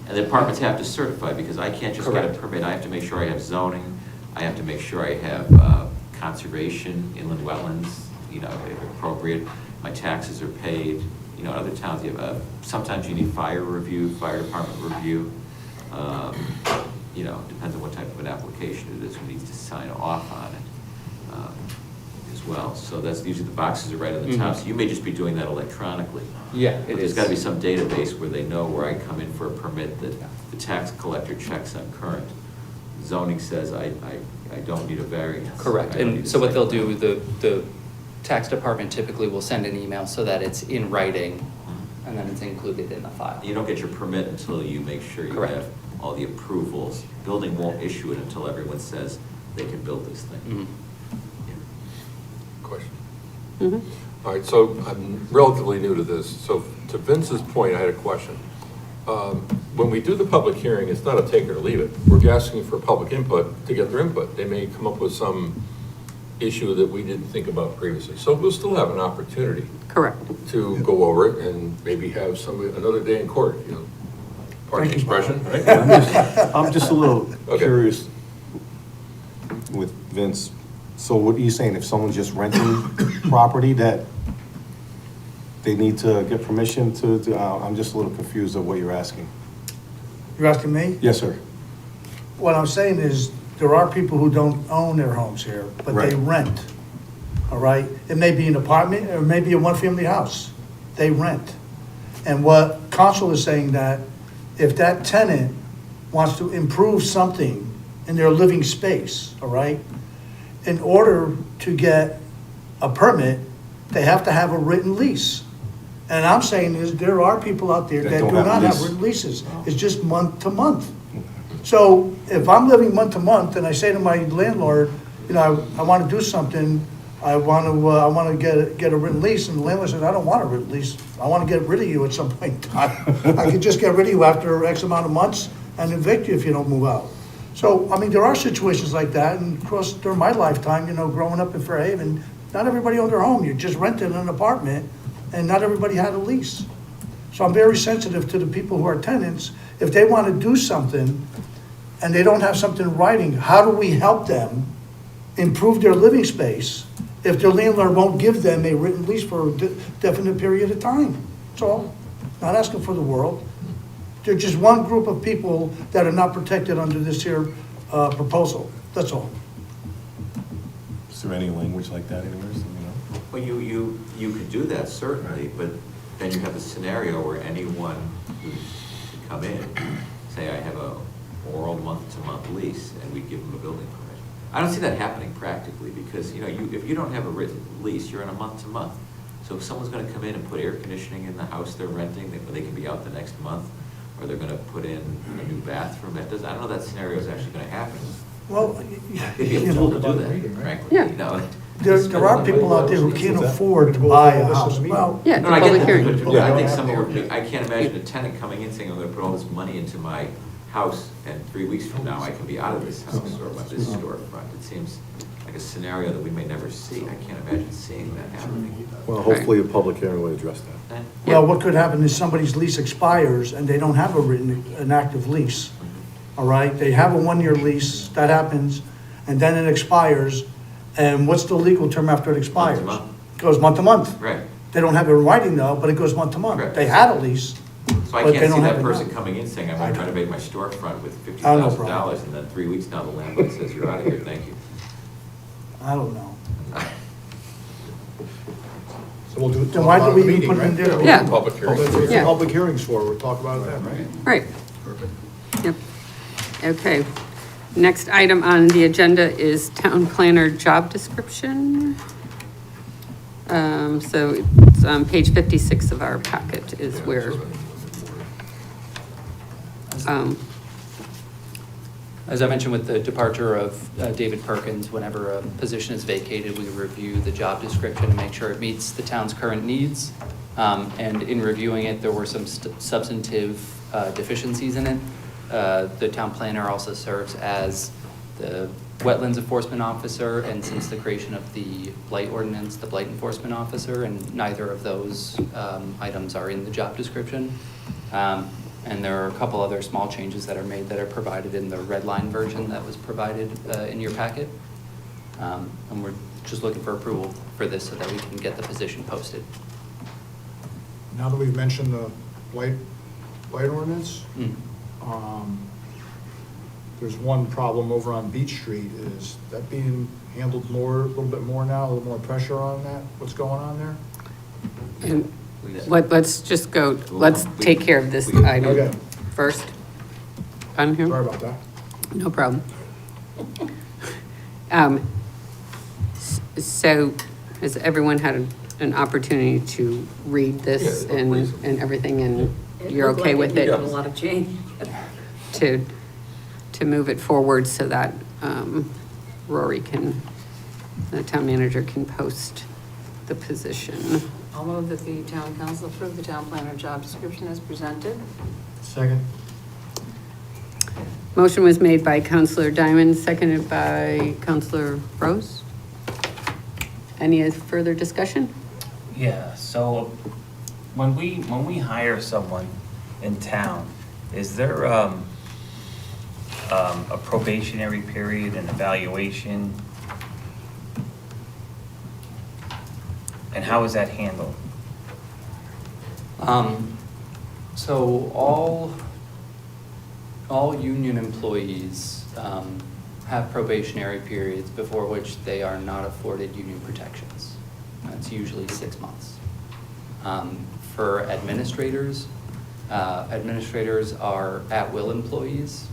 And the departments have to certify, because I can't just get a Correct. permit, I have to make sure I have zoning, I have to make sure I have conservation, inland wetlands, if appropriate, my taxes are paid. Other towns, you have, sometimes you need fire review, fire department review. Depends on what type of an application it is, who needs to sign off on it as well. So that's, usually the boxes are right on the top, so you may just be doing that electronically. Yeah, But it there's is. gotta be some database where they know where I come in for a permit, that the tax collector checks I'm current. Zoning says I don't need a variance. Correct. I don't need And a so what site they'll plan. do, the tax department typically will send an email so that it's in writing, and then it's included in the file. You don't get your permit until you make sure you Correct. have all the approvals. Building won't issue it until everyone says they can build this thing. Mhm. Question. Mhm. All right, so I'm relatively new to this. So to Vince's point, I had a question. When we do the public hearing, it's not a take it or leave it. We're asking for public input to get their input. They may come up with some issue that we didn't think about previously. So we'll still have an opportunity Correct. to go over it and maybe have another day in court, pardon the Thank you, Bob. expression, right? I'm just a little Okay. curious with Vince. So what are you saying, if someone's just renting property, that they need to get permission to, I'm just a little confused of what you're asking. You're asking me? Yes, sir. What I'm saying is, there are people who don't own their homes here, but they Right. rent, all right? It may be an apartment, or it may be a one-family house. they rent. And what council is saying that if that tenant wants to improve something in their living space, all right, in order to get a permit, they have to have a written lease. And I'm saying is, there are people out there That that don't do have a not have lease. written leases. It's just month to month. So if I'm living month to month and I say to my landlord, you know, I want to do something, I want to get a written lease, and the landlord says, I don't want a written lease, I want to get rid of you at some point in time. I could just get rid of you after X amount of months and evict you if you don't move out. So, I mean, there are situations like that, and of course, during my lifetime, you know, growing up in Fairhaven, not everybody owned their home, you just rented an apartment, and not everybody had a lease. So I'm very sensitive to the people who are tenants. If they want to do something and they don't have something in writing, how do we help them improve their living space if their landlord won't give them a written lease for a definite period of time? That's all. Not asking for the world. They're just one group of people that are not protected under this here proposal. That's all. Is there any language like that anywhere, so you know? Well, you could do that certainly, but then you have a scenario where anyone who could come in, say I have a oral month-to-month lease, and we give them a building permit. I don't see that happening practically, because, you know, if you don't have a written lease, you're in a month-to-month. So if someone's gonna come in and put air conditioning in the house they're renting, they can be out the next month, or they're gonna put in a new bathroom, I don't know that scenario is actually gonna happen. Well, They'd be a you fool know, to do that, frankly, Yeah. you know. there are people out there who can't afford to buy a house. Well, Yeah, No, the I public get hearing. that, but Yeah. I think some of I can't imagine a tenant coming in saying, I'm gonna put all this money into my house, and 3 weeks from now, I can be out of this house or this storefront. It seems like a scenario that we may never see. I can't imagine seeing that happening. Well, hopefully a public hearing will address that. well, what could happen is somebody's lease expires and they don't have an active lease. All right, they have a 1-year lease, that happens, and then it expires. And what's the legal term after it expires? Month to month. It goes month to month. Right. They don't have it in writing though, but it goes month to month. Correct. They had a lease. So I but they can't don't see have that it person now. coming in saying, I'm I gonna know. renovate my storefront with Oh, no $50,000, problem. and then 3 weeks now the landlord says, you're out of here, thank you. I don't know. So we'll do it. Then why do we even meeting, put it in right? there? Yeah. Public Well, hearing. that's what the Yeah. public hearings for, we'll talk about it then, right? Right, Perfect. yep. Okay. Next item on the agenda is town planner job description. So it's on page 56 of our packet is where, As I mentioned with the departure of David Perkins, whenever a position is vacated, we review the job description and make sure it meets the town's current needs. And in reviewing it, there were some substantive deficiencies in it. The town planner also serves as the wetlands enforcement officer, and since the creation of the blight ordinance, the blight enforcement officer, and neither of those items are in the job description. And there are a couple other small changes that are made that are provided in the red line version that was provided in your packet. And we're just looking for approval for this so that we can get the position posted. Now that we've mentioned the blight ordinance, Mm. there's one problem over on Beach Street. Is that being handled a little bit more now, a little more pressure on that? What's going on there? and let's just go, let's take care of this Okay. item first. On here? Sorry about that. No problem. So has everyone had an opportunity to read this Yeah, please. and everything, and you're okay with it? A lot of change. To move it forward so that Rory the town manager can post the position. I'll move that the town council approve the town planner job description as presented. Second. Motion was made by Counselor Diamond, seconded by Counselor Rose. Any further discussion? Yeah, so when we hire someone in town, is there a probationary period, an evaluation? And how is that handled? So all union employees have probationary periods before which they are not afforded union protections. It's usually 6 months. for administrators. Administrators are at-will employees,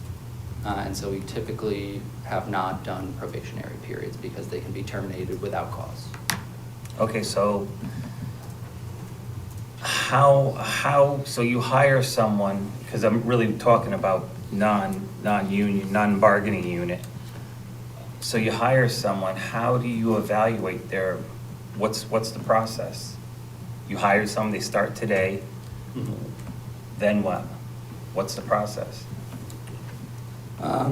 and so we typically have not done probationary periods because they can be terminated without cause. Okay, so so you hire someone, because I'm really talking about non-union, non-bargaining unit. So you hire someone, how do you evaluate what's the process? You hire someone, they start today, then what? What's the process? I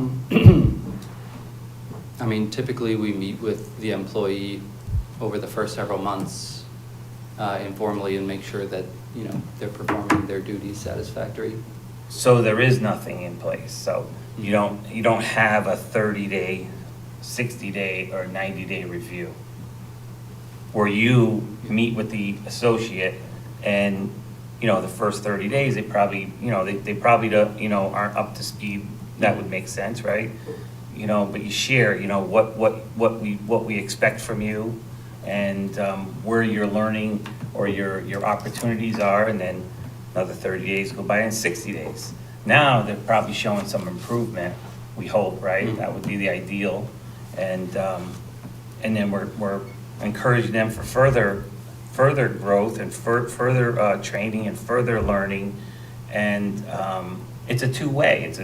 mean, typically we meet with the employee over the first several months informally and make sure that, you know, they're performing their duties satisfactory. So there is nothing in place, so you don't have a 30-day, 60-day, or 90-day review where you meet with the associate and, you know, the first 30 days, they probably, you know, they probably don't, you know, aren't up to speed. That would make sense, right? You know, but you share, you know, what we expect from you and where your learning or your opportunities are, and then another 30 days go by and 60 days. Now they're probably showing some improvement, we hope, right? Mm-hmm. That would be the ideal. And then we're encouraging them for further growth and further training and further learning. And it's a two-way. It's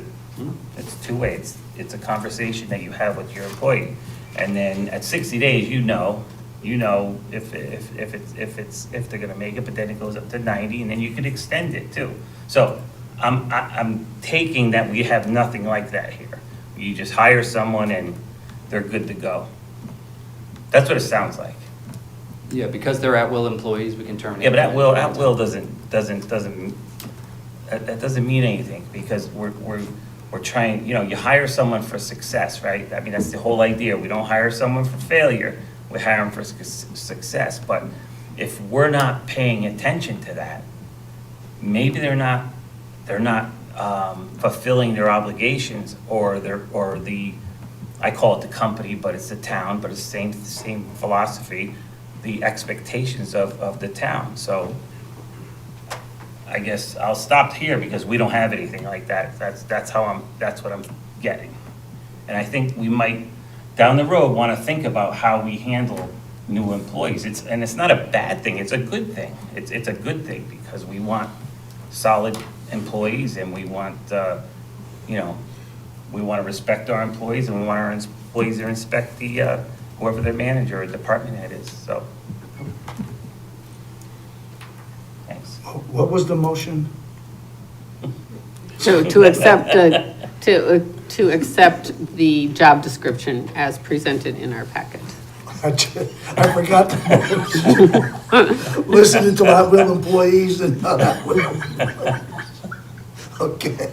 two-way. It's a conversation that you have with your employee. And then at 60 days, you know if they're gonna make it, but then it goes up to 90, and then you could extend it too. So I'm taking that we have nothing like that here. You just hire someone and they're good to go. That's what it sounds like. Yeah, because they're at-will employees, we can terminate. Yeah, but them at will doesn't that doesn't mean anything, because we're trying, you know, you hire someone for success, right? I mean, that's the whole idea. We don't hire someone for failure. We hire them for success. But if we're not paying attention to that, maybe they're not fulfilling their obligations, or I call it the company, but it's the town, but it's the same philosophy, the expectations of the town. So I guess I'll stop here because we don't have anything like that. That's what I'm getting. And I think we might, down the road, want to think about how we handle new employees. It's not a bad thing, it's a good thing. It's a good thing because we want solid employees, and we want, you know, we want to respect our employees, and we want our employees to respect the, whoever their manager or department head is, so. Thanks. What was the motion? To accept the job description as presented in our packet. I forgot the motion. Listening to our will employees and not our will employees. Okay.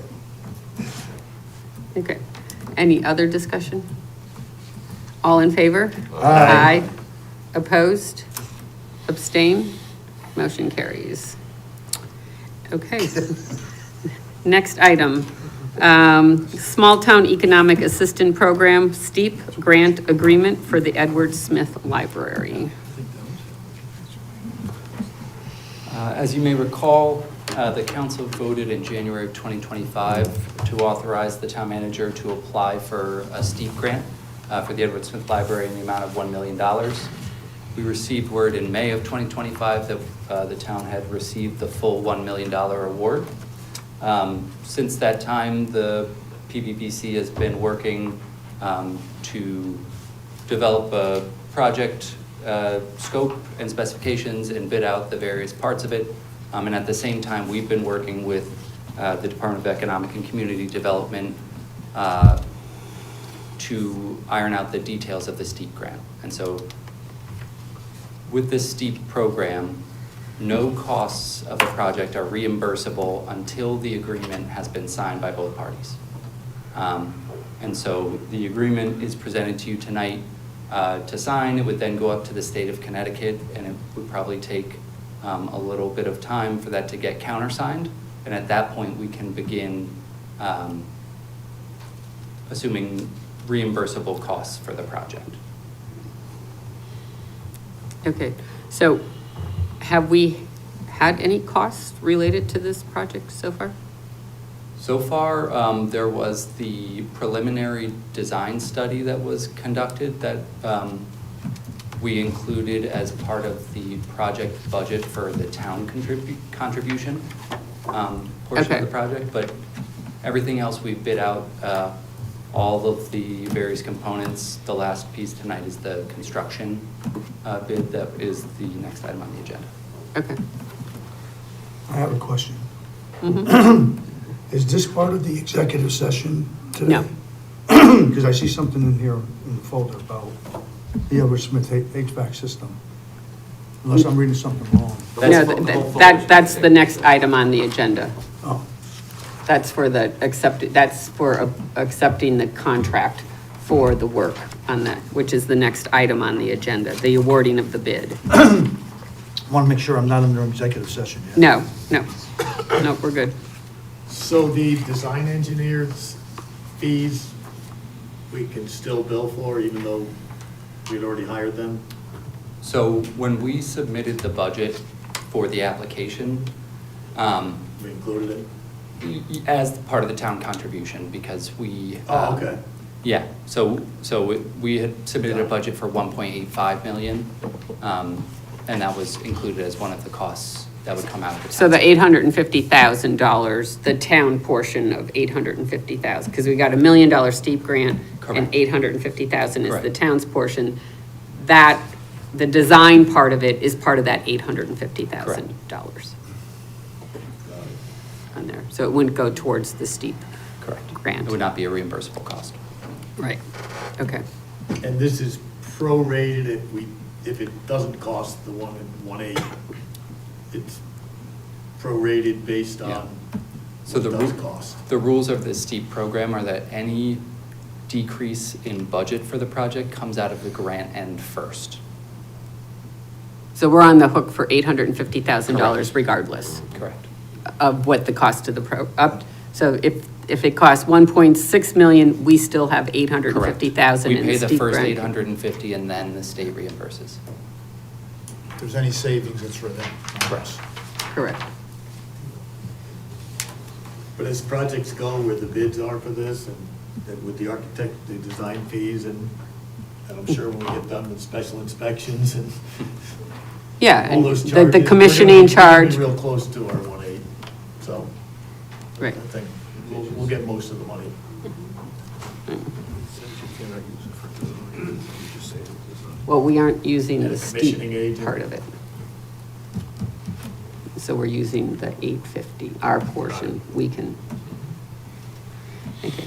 Okay. Any other discussion? All in favor? Aye. Aye. Opposed? Abstain? Motion carries. Okay. Next item. Small Town Economic Assistant Program, STEEP Grant Agreement for the Edward Smith Library. As you may recall, the council voted in January of 2025 to authorize the town manager to apply for a STEEP grant for the Edward Smith Library in the amount of $1 million. We received word in May of 2025 that the town had received the full $1 million award. Since that time, the PVPC has been working to develop a project scope and specifications and bid out the various parts of it. And at the same time, we've been working with the Department of Economic and Community Development to iron out the details of the STEEP grant. And so with this STEEP program, no costs of a project are reimbursable until the agreement has been signed by both parties. And so the agreement is presented to you tonight to sign. It would then go up to the state of Connecticut, and it would probably take a little bit of time for that to get countersigned. And at that point, we can begin assuming reimbursable costs for the project. Okay, so have we had any costs related to this project so far? So far, there was the preliminary design study that was conducted that we included as part of the project budget for the town contribution portion Okay. of the project, but everything else we bid out, all of the various components. The last piece tonight is the construction bid that is the next item on the agenda. Okay. I have a question. Mhm. Is this part of the executive session today? No. Because I see something in here in the folder about the Everett-Smith HVAC system. Unless I'm reading something wrong. No, that's the next item on the agenda. Oh, That's for accepting the contract for the work on that, which is the next item on the agenda, the awarding of the bid. want to make sure I'm not under executive session yet. No, we're good. So the design engineer's fees, we can still bill for even though we'd already hired them? So when we submitted the budget for the application, We included it? as part of the town contribution, because we. Oh, okay. Yeah, so we had submitted a budget for 1.85 million, and that was included as one of the costs that would come out of the. So the $850,000, the town portion of $850,000, because we got $1 million steep grant and Correct. $850,000 is the Correct. town's portion. That, the design part of it is part of that $850,000 on there. So it wouldn't go towards the steep Correct. grant. It would not be a reimbursable cost. Right, okay. And this is prorated if it doesn't cost the 1.8, it's prorated based Yeah. on So what the does ru- cost. The rules of the STEEP program are that any decrease in budget for the project comes out of the grant end first. So we're on the hook for $850,000 Correct. regardless Correct. of what the cost of the so if it costs 1.6 million, we still have 850,000 We in pay the the steep first grant. 850 and then the state reimburses. If there's any savings, it's for them. Correct. Correct. But as projects go, where the bids are for this, and with the architect, the design fees, and I'm sure when we get done with special inspections and Yeah, all and those the charges. commissioning we're gonna charge, be real close to our 1.8, so right. I think we'll get most of the money. Well, we aren't using And the a steep commissioning agent. part of it. So we're using the 850, our portion, we can. Okay,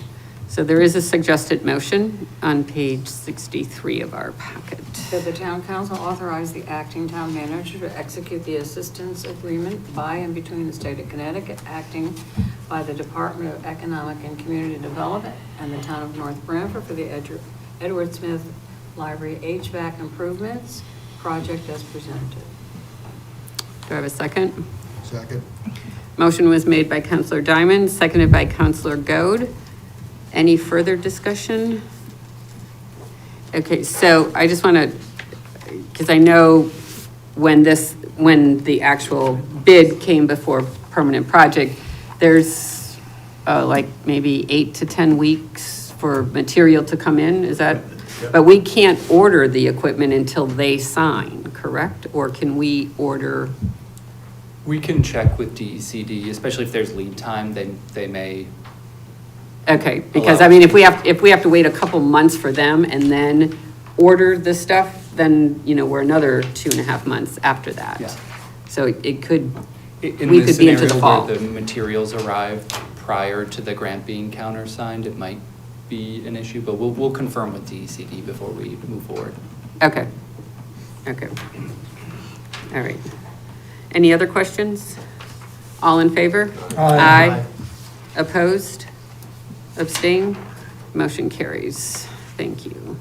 so there is a suggested motion on page 63 of our packet. That the town council authorize the acting town manager to execute the assistance agreement by and between the state of Connecticut, acting by the Department of Economic and Community Development and the town of North Branford for the Edward Smith Library HVAC improvements project as presented. Do I have a second? Second. Motion was made by Counselor Diamond, seconded by Counselor Goad. Any further discussion? Okay, so I just want to, because I know when the actual bid came before permanent project, there's like maybe 8 to 10 weeks for material to come in, is that? Yep. But we can't order the equipment until they sign, correct? Or can we order? We can check with DECD, especially if there's lead time, they may. Okay, because I mean, if we have to wait a couple months for them and then order the stuff, then, we're another 2.5 months after that. Yeah. So it could, In we the could be into the scenario fall. where the materials arrive prior to the grant being countersigned, it might be an issue, but we'll confirm with DECD before we move forward. Okay. All right. Any other questions? All in favor? Aye. Opposed? Abstain? Motion carries. Thank you.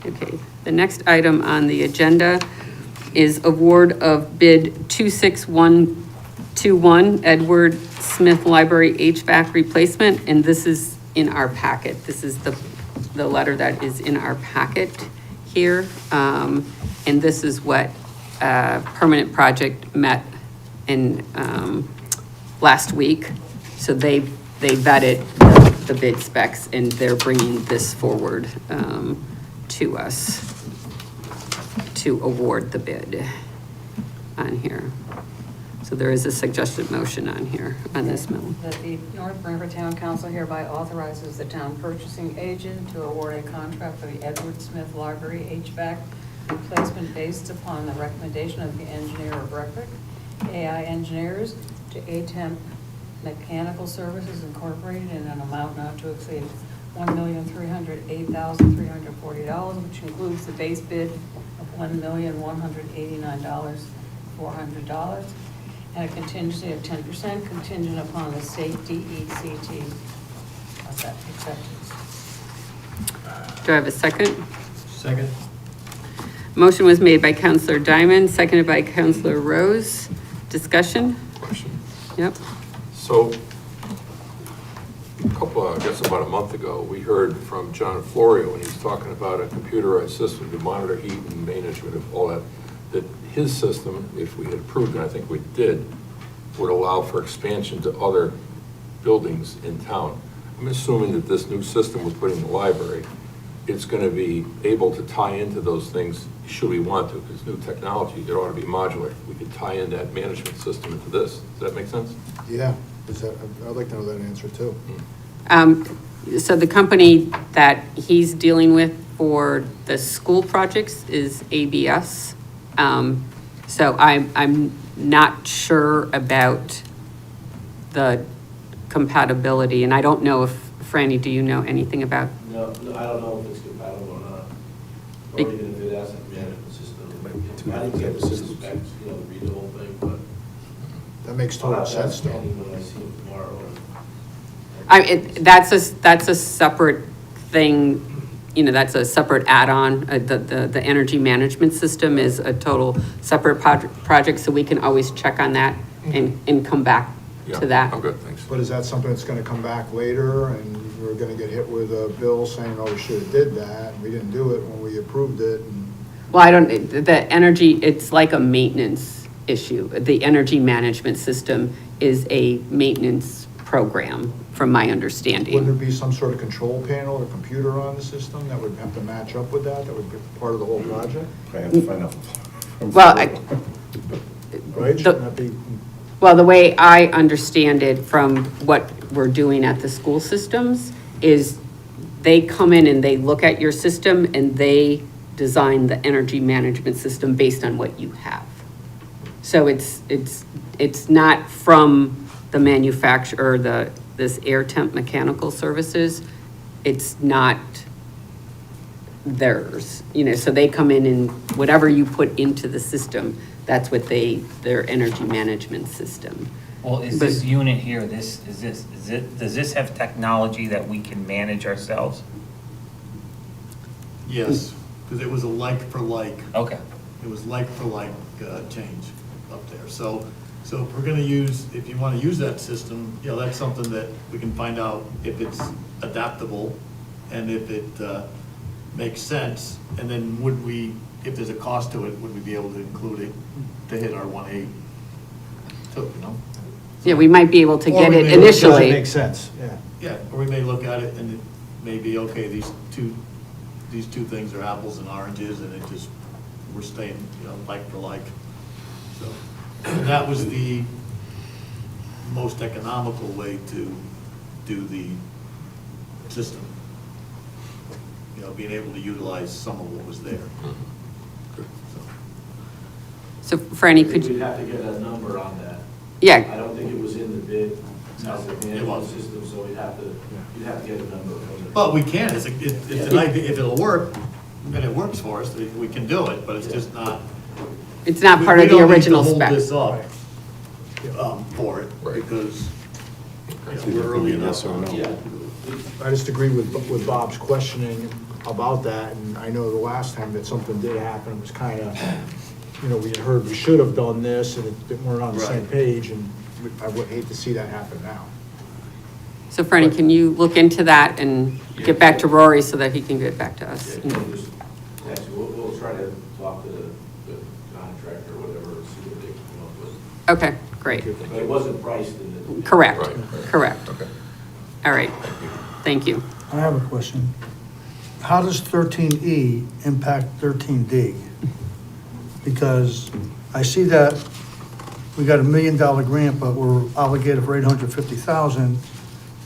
Okay, the next item on the agenda is award of bid 26121, Edward Smith Library HVAC replacement, and this is in our packet. This is the letter that is in our packet here. And this is what permanent project met last week. So they vetted the bid specs, and they're bringing this forward to us to award the bid on here. So there is a suggested motion on here, on this mill. That the North Branford Town Council hereby authorizes the town purchasing agent to award a contract for the Edward Smith Library HVAC replacement based upon the recommendation of the engineer of record, AI Engineers, to ATEM Mechanical Services Incorporated in an amount not to exceed $1,308,340, which includes the base bid of $1,189,400, and a contingency of 10% contingent upon the state DECT acceptance. Do I have a second? Second? Motion was made by Counselor Diamond, seconded by Counselor Rose. Discussion? Question. Yep. So, I guess about a month ago, we heard from John Florio, and he's talking about a computerized system to monitor heat and management of all that, that his system, if we had approved, and I think we did, would allow for expansion to other buildings in town. I'm assuming that this new system we're putting in the library, it's going to be able to tie into those things should we want to, because new technology, it ought to be modular. We could tie in that management system into this. Does that make sense? Yeah, I'd like to know that answer too. So the company that he's dealing with for the school projects is ABS. So I'm not sure about the compatibility, and I don't know if, Franny, do you know anything about? No, I don't know if it's compatible or not, or Be- even if it has a management system. I didn't get the specs, to read the whole thing, but. That makes total sense though. When I see him tomorrow. That's a separate thing, that's a separate add-on. The energy management system is a total separate project, so we can always check on that and come back Yeah, to that. I'm good, thanks. But is that something that's gonna come back later and we're gonna get hit with a bill saying, oh, we should've did that, and we didn't do it when we approved it, and Well, the energy, it's like a maintenance issue. The energy management system is a maintenance program, from my understanding. wouldn't there be some sort of control panel or computer on the system that would have to match up with that would be part of the whole project? I have to find out. Well, Right, shouldn't that be? Well, the way I understand it from what we're doing at the school systems is they come in and they look at your system and they design the energy management system based on what you have. So it's not from the manufacturer, this air temp mechanical services. It's not theirs, so they come in and whatever you put into the system, that's what their energy management system. Well, is But- this unit here, does this have technology that we can manage ourselves? Yes, because it was a like for like. Okay. It was like for like change up there. So if we're gonna use, if you wanna use that system, that's something that we can find out if it's adaptable and if it makes sense. And then would we, if there's a cost to it, would we be able to include it to hit our 1.8? So, Yeah, we might be able to Or get we it may look at it. Doesn't initially. make sense, yeah. Yeah, or we may look at it and it may be, okay, these two things are apples and oranges and it just, we're staying, like for like. So, and that was the most economical way to do the system. Being able to utilize some of what was there. So Franny, could We'd you, have to get a number on that. I yeah, don't think it was in the bid as a It management wasn't. system, so you'd have to get a number from it. But we can, it's an idea, if it'll work, and it works for us, we can do it, but it's just not. it's not part of the original spec. We don't need to hold this up for it, Right. because we're early enough. Yes or no? Yeah. I just agree with Bob's questioning about that, and I know the last time that something did happen, it was kind of, we had heard we should have done this, and it weren't on the same Right. page, and I would hate to see that happen now. So Franny, can you look into that and get back to Rory so that he can get back to us? Yeah, we'll try to talk to the contractor or whatever, and see what they can come up with. Okay, great. But it wasn't priced in the. Correct, Right, right. correct. Okay. All right, thank you. I have a question. How does 13E impact 13D? Because I see that we got $1 million grant, but we're obligated for $850,000,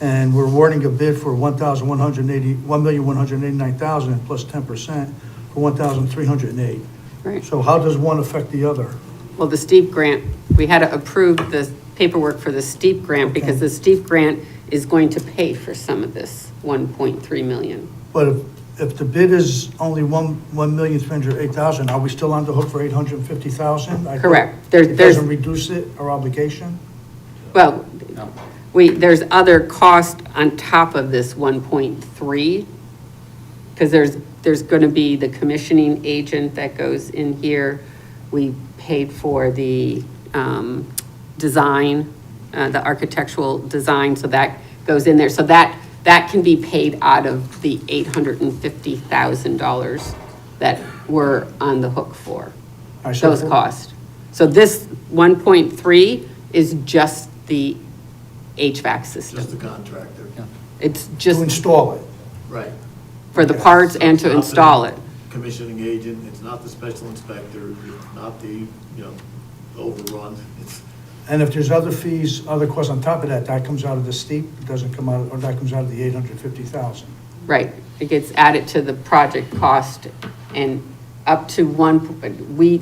and we're awarding a bid for $1,189,000 plus 10% for $1,308. Right. So how does one affect the other? Well, the steep grant, we had to approve the paperwork for the steep grant because Okay. the steep grant is going to pay for some of this 1.3 million. But if the bid is only $1,308,000, are we still on the hook for $850,000? Correct. It There's- doesn't reduce it, our obligation? Well, there's other cost on top of this 1.3, because there's going to be the commissioning agent that goes in here. We paid for the design, the architectural design, so that goes in there. So that can be paid out of the $850,000 that we're on the hook for, I said those costs. So this 1.3 is just the HVAC system. Just the contractor. It's To just install it? Right. for the parts and to It's not install the it. Commissioning agent, it's not the special inspector, it's not the, overrun, it's, And if there's other fees, other costs on top of that, that comes out of the steep, it doesn't come out, or that comes out of the 850,000? Right, it gets added to the project cost and up to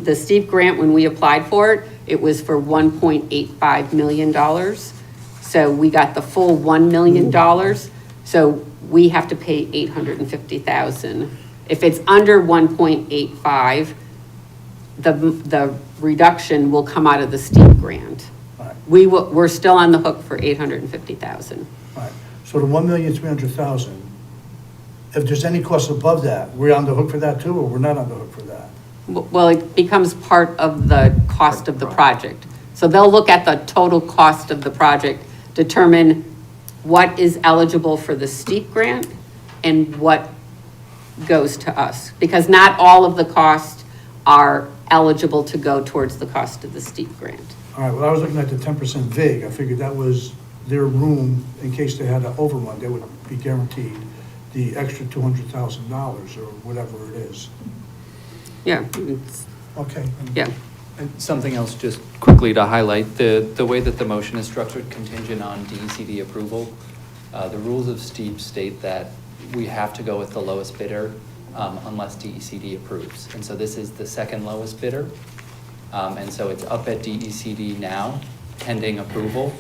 the steep grant, when we applied for it, it was for $1.85 million. So we got the full $1 million, so we have to pay $850,000. If it's under 1.85, the reduction will come out of the steep grant. All right, We're still on the hook for $850,000. all right. So the 1,300,000, if there's any cost above that, we're on the hook for that too, or we're not on the hook for that? Well, it becomes part of the cost of the project. So they'll look at the total cost of the project, determine what is eligible for the steep grant and what goes to us. Because not all of the costs are eligible to go towards the cost of the steep grant. All right, well, I was looking at the 10% VIG, I figured that was their room, in case they had an overrun, they would be guaranteed the extra $200,000 or whatever it is. Yeah, it's, Okay. yeah, And something else, just quickly to highlight, the way that the motion is structured, contingent on DECD approval, the rules of STEEP state that we have to go with the lowest bidder unless DECD approves. And so this is the second lowest bidder. And so it's up at DECD now, pending approval.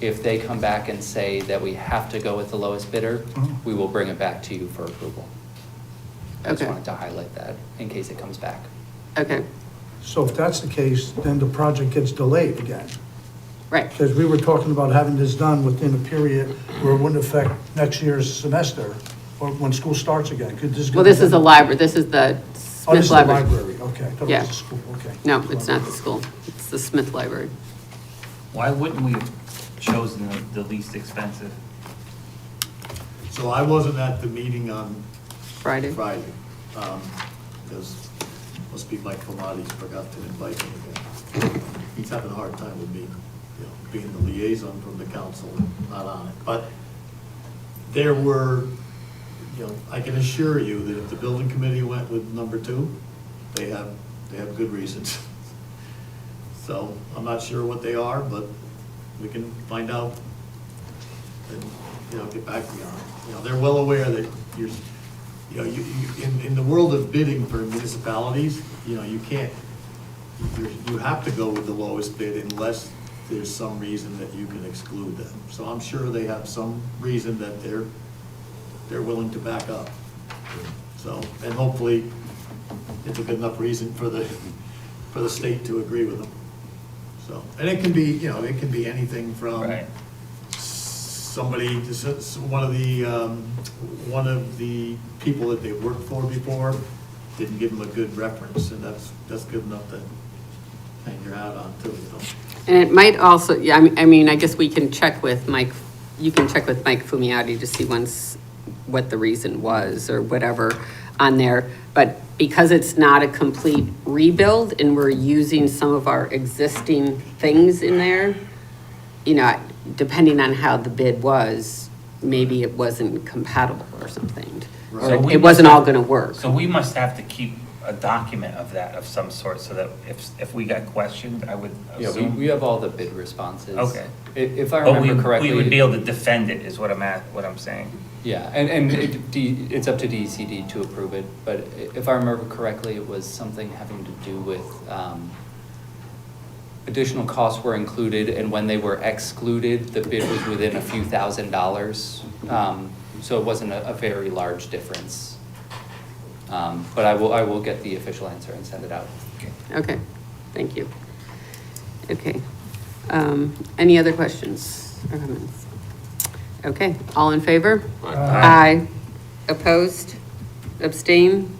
If they come back and say that we have to go with the lowest bidder, we will bring it back to you for approval. I just Okay. wanted to highlight that in case it comes back. okay, So if that's the case, then the project gets delayed again. right. Because we were talking about having this done within a period where it wouldn't affect next year's semester or when school starts again. Could this? Well, this is a library, this is the Oh, this Smith is the Library. library, okay. I thought it Yeah. was the school, okay. No, it's not the school, it's the Smith Library. Why wouldn't we have chosen the least expensive? so I wasn't at the meeting on Friday. Friday, because must be Mike Fomati's forgot to invite me again. He's having a hard time with me, being the liaison from the council, not on it. But there were, I can assure you that if the building committee went with number 2, they have good reasons. So I'm not sure what they are, but we can find out and, get back to you on it. They're well aware that you're, in the world of bidding for municipalities, you can't, you have to go with the lowest bid unless there's some reason that you can exclude them. So I'm sure they have some reason that they're willing to back up. So, and hopefully it's a good enough reason for the state to agree with them. So, and it can be, it can be anything from Right. somebody, one of the people that they worked for before didn't give them a good reference, and that's good enough to hang your hat on too, And it might also, yeah, I mean, I guess we can check with Mike, you can check with Mike Fumiati to see what the reason was or whatever. on there, but because it's not a complete rebuild and we're using some of our existing things in there, you know, depending on how the bid was, maybe it wasn't compatible or something. So Or we it wasn't must all have- gonna work. So we must have to keep a document of that of some sort, so that if we got questioned, I would Yeah, assume. we have all the bid responses. Okay. If I But remember correctly. we would be able to defend it, is what I'm saying. Yeah, and it's up to DECD to approve it, but if I remember correctly, it was something having to do with, additional costs were included, and when they were excluded, the bid was within a few $1,000s. So it wasn't a very large difference. But I will get the official answer and send it out. Okay, thank you. Okay, any other questions or comments? Okay, all in favor? Aye. Opposed? Abstain?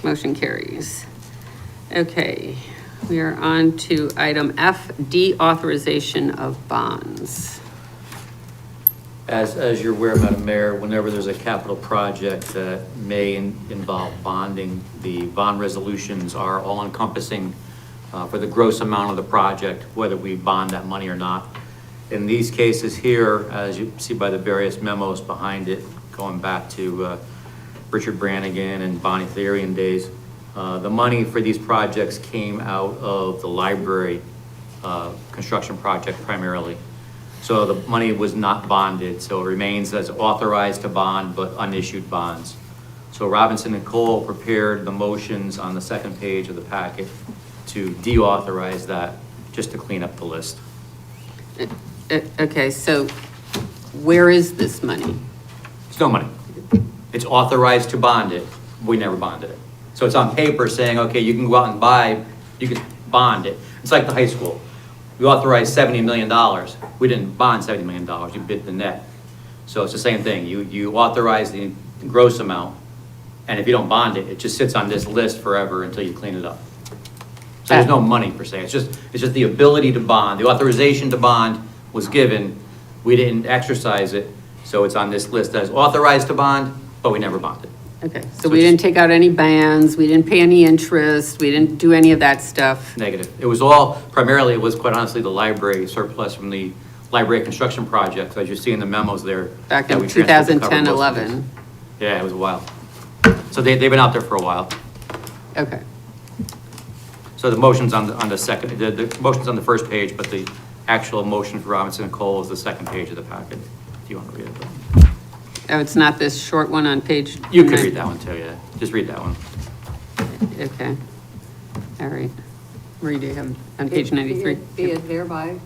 Motion carries. Okay, we are on to item F, deauthorization of bonds. As you're aware, Madam Mayor, whenever there's a capital project that may involve bonding, the bond resolutions are all encompassing for the gross amount of the project, whether we bond that money or not. In these cases here, as you see by the various memos behind it, going back to Richard Brannigan and Bonnie Therian days, the money for these projects came out of the library construction project primarily. So the money was not bonded, so it remains as authorized to bond, but unissued bonds. So Robinson and Cole prepared the motions on the second page of the packet to deauthorize that, just to clean up the list. Okay, so where is this money? It's no money. It's authorized to bond it. We never bonded it. So it's on paper saying, okay, you can go out and buy, you can bond it. It's like the high school. We authorized $70 million. We didn't bond $70 million. You bid the net. So it's the same thing. You authorize the gross amount, and if you don't bond it, it just sits on this list forever until you clean it up. So there's no money per se. It's just the ability to bond. The authorization to bond was given. We didn't exercise it, so it's on this list as authorized to bond, but we never bonded. Okay, so we didn't take out any bands, we didn't pay any interest, we didn't do any of that stuff? Negative. It was all, primarily, it was quite honestly the library surplus from the library construction project, as you see in the memos there. Back that in we transferred to cover 2010, most of 11. this. Yeah, it was a while. So they've been out there for a while. Okay, So the motion's on the second, the motion's on the first page, but the actual motion for Robinson and Cole is the second page of the packet, if you want to read it. oh, it's not this short one on page? You could read that one too, yeah. Just read that one. Okay, all right. Marie, do you have on page 93? Be it thereby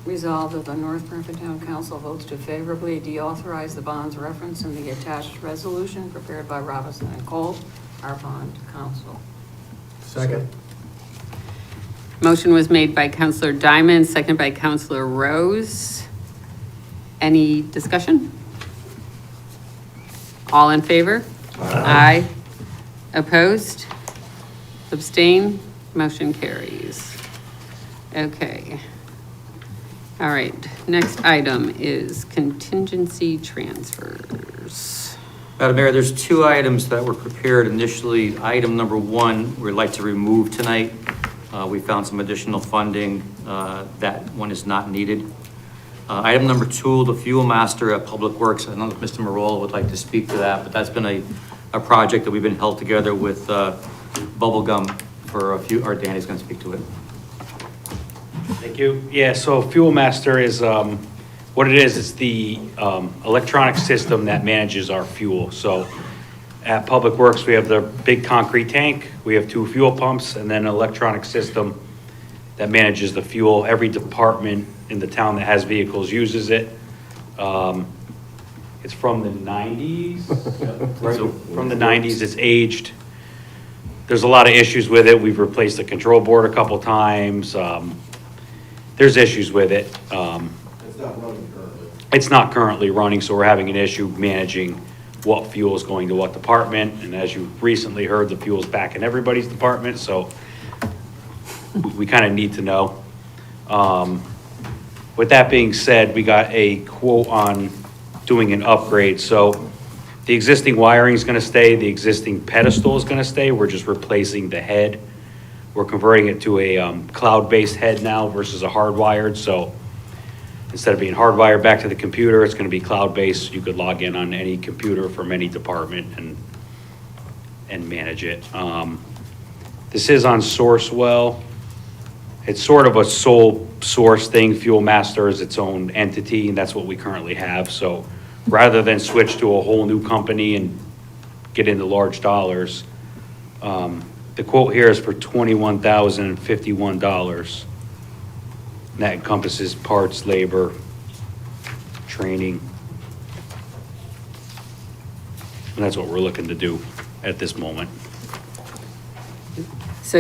resolved that the North Branford Town Council votes to favorably deauthorize the bonds referenced in the attached resolution prepared by Robinson and Cole, our bond counsel. Second. Motion was made by Counselor Diamond, second by Counselor Rose. Any discussion? All in favor? Aye. Opposed? Abstain? Motion carries. Okay. All right, next item is contingency transfers. Madam Mayor, there's two items that were prepared initially. Item number one, we'd like to remove tonight. We found some additional funding. That one is not needed. Item number two, the fuel master at Public Works. I don't know if Mr. Marola would like to speak to that, but that's been a project that we've been held together with Bubblegum for a few, or Danny's gonna speak to it. Thank you. Yeah, so Fuel Master is, what it is, it's the electronic system that manages our fuel. So at Public Works, we have the big concrete tank, we have 2 fuel pumps, and then an electronic system that manages the fuel. Every department in the town that has vehicles uses it. It's from the 90s, right? From the 90s, it's aged. There's a lot of issues with it. We've replaced the control board a couple times. There's issues with it. It's not running currently. It's not currently running, so we're having an issue managing what fuel is going to what department. And as you recently heard, the fuel's back in everybody's department, so we kind of need to know. With that being said, we got a quote on doing an upgrade. So The existing wiring is gonna stay, the existing pedestal is gonna stay, we're just replacing the head. We're converting it to a cloud-based head now versus a hardwired, so instead of being hardwired back to the computer, it's gonna be cloud-based. You could log in on any computer from any department and manage it. This is on Sourcewell. It's sort of a sole source thing. Fuel Master is its own entity, and that's what we currently have. So rather than switch to a whole new company and get into large dollars, the quote here is for $21,051. And that encompasses parts, labor, training. And that's what we're looking to do at this moment. So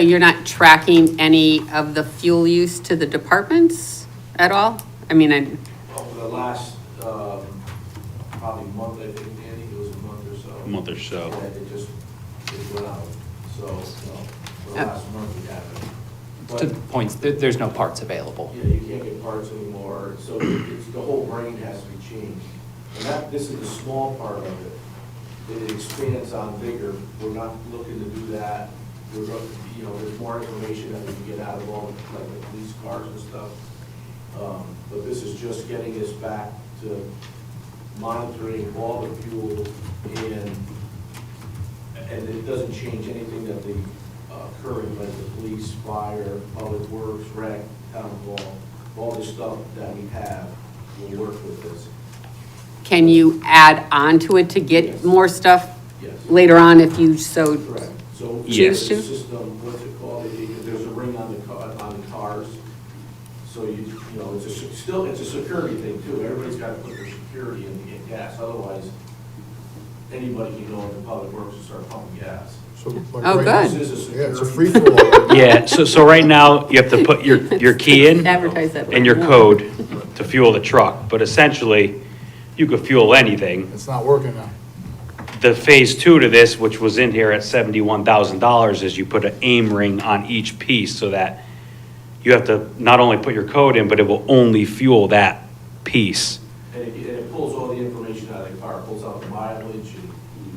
you're not tracking any of the fuel use to the departments at all? I mean, Over the last, probably month, I think, Danny, it was a month or so. A month or so. Yeah, it went out, so, for the last month we haven't. To the points, there's no parts available. Yeah, you can't get parts anymore, so it's, the whole brain has to be changed. And this is the small part of it. It expands on bigger. We're not looking to do that. There's more information that we can get out of all, like the police cars and stuff. But this is just getting us back to monitoring all the fuel and it doesn't change anything that the current, like the police, fire, public works, rec, town hall, all the stuff that we have will work with this. can you add on to it to get Yes. more stuff Yes. later on if you so Correct. So Yes. the system, what's it called? There's a ring on the cars. So it's a security thing too. Everybody's got to put their security in to get gas. Otherwise, anybody can go into public works and start pumping gas. So, like, Oh, right now- good. This is a Yeah, it's a security. free-for-all. Yeah, so right now, you have to put your key in advertise that? and your code to fuel the truck, but essentially, you could fuel anything. It's not working now. The phase two to this, which was in here at $71,000, is you put an aim ring on each piece so that you have to not only put your code in, but it will only fuel that piece. And it pulls all the information out of the car, pulls out the mileage and,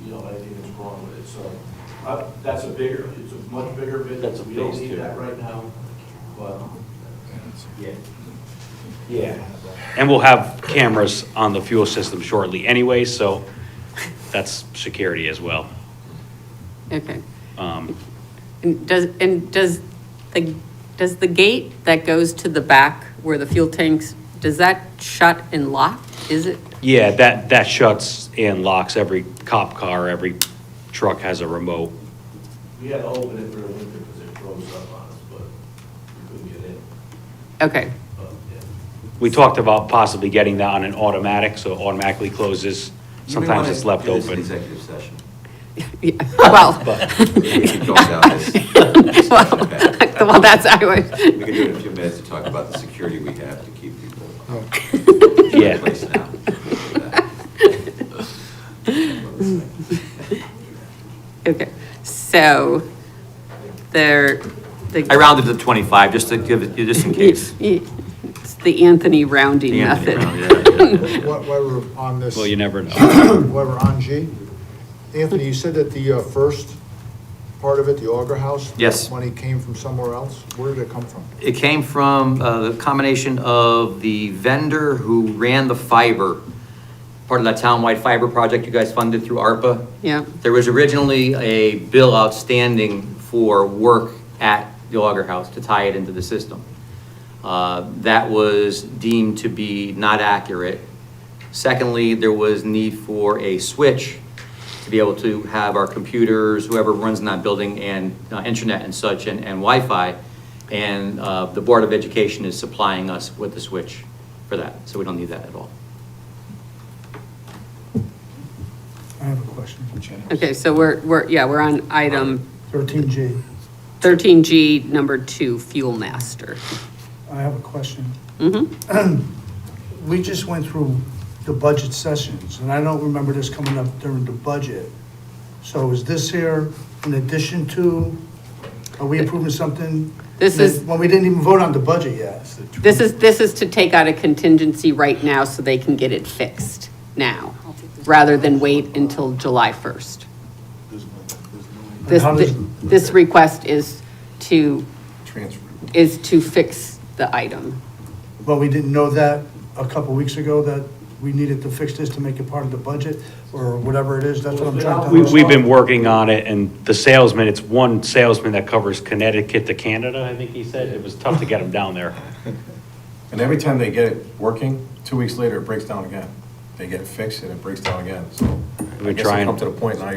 anything that's wrong with it. So it's a much bigger bit. That's a We don't phase need two. that right now, but, yeah. And we'll have cameras on the fuel system shortly anyway, so that's security as well. Okay. Um, And does the gate that goes to the back where the fuel tanks, does that shut and lock? Is it? Yeah, that shuts and locks. Every cop car, every truck has a remote. We had to open it for the winter because it froze up on us, but we couldn't get in. Okay, But, yeah. We talked about possibly getting that on an automatic, so it automatically closes. You may Sometimes wanna it's left do this in open. executive session. Yeah, well, Keep going down this. well, that's, I was, We can do it in a few minutes to talk about the security we have to keep people. Yeah. Place now. okay, so I rounded to 25, just to give it, just in case. It's the Anthony rounding The Anthony method. round, yeah. While we're on this. Well, you never know. While we're on G, Anthony, you said that the first part of it, the Auger House? Yes. Money came from somewhere else? Where did it come from? It came from the combination of the vendor who ran the fiber, part of that townwide fiber project you guys funded through ARPA. Yeah, There was originally a bill outstanding for work at the Auger House to tie it into the system. That was deemed to be not accurate. Secondly, there was need for a switch to be able to have our computers, whoever runs in that building, and internet and such, and Wi-Fi. And the Board of Education is supplying us with the switch for that, so we don't need that at all. I have a question. okay, so we're on item 13G. 13G, number 2, Fuel Master. I have a question. Mm-hmm, We just went through the budget sessions, and I don't remember this coming up during the budget. So is this here in addition to, are we approving something? This is- When we didn't even vote on the budget yet. this is to take out a contingency right now so they can get it fixed now. rather than wait until July 1st. And how does- This request is to Transfer. fix the item. But we didn't know that a couple weeks ago, that we needed to fix this to make it part of the budget, or whatever it is, that's what I'm trying to We've been understand. working on it, and the salesman, it's one salesman that covers Connecticut to Canada, I think he said. It was tough to get him down there. And every time they get it working, 2 weeks later, it breaks down again. They get it fixed and it breaks down again, so. I We're guess trying- you come to the point now,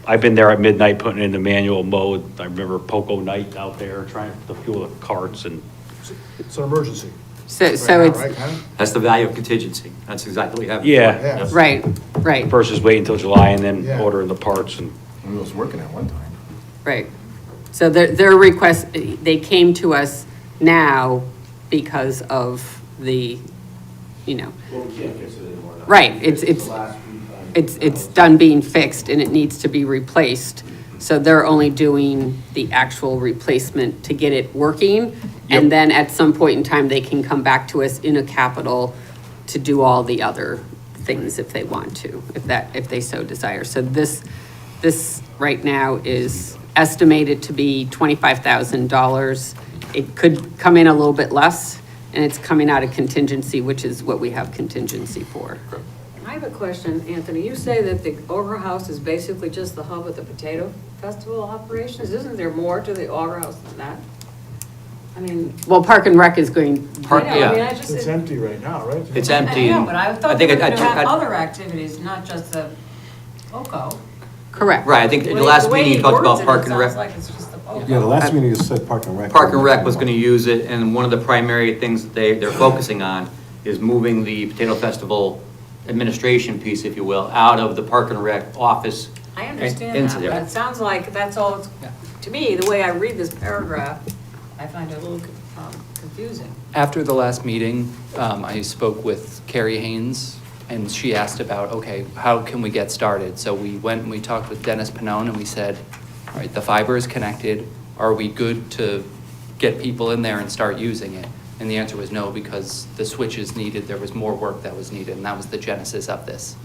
I've been there at midnight putting in the manual mode. I remember Poco night out there trying to fuel the carts and. It's an emergency. So Right now, it's, right, Ken? That's the value of contingency. That's exactly what happened. Yeah. Yeah. right, right, Versus waiting until July and then Yeah. ordering the parts and. it was working at one time. right. So their request, they came to us now because of the, you know, Well, we can't fix it anymore now. Right, It's it's- the last week on- it's done being fixed and it needs to be replaced. So they're only doing the actual replacement to get it working. Yep. And then at some point in time, they can come back to us in a capital to do all the other things if they want to, if they so desire. So this right now is estimated to be $25,000. It could come in a little bit less, and it's coming out of contingency, which is what we have contingency for. I have a question, Anthony. You say that the Auger House is basically just the hub of the potato festival operations. Isn't there more to the Auger House than that? I mean. Well, Park and Rec is going, Park- I know, I mean, yeah. I just. It's empty right now, right? It's I empty. know, and but I thought think they were I gonna have took- other activities, not just the POCO. correct. Right, I think the way- last the way meeting you he talked words about it, Park it and Rec. sounds like it's just the POCO. Yeah, the last meeting you said Park and Rec. Park and Rec was gonna use it, and one of the primary things that they're focusing on is moving the Potato Festival administration piece, if you will, out of the Park and Rec office. I and understand into that, there. but it sounds like that's all, it's to me, the way I read this paragraph, I find it a little confusing. After the last meeting, I spoke with Carrie Haynes, and she asked about, okay, how can we get started? So we went and we talked with Dennis Pannone, and we said, all right, the fiber is connected. Are we good to get people in there and start using it? And the answer was no, because the switches needed, there was more work that was needed, and that was the genesis of this.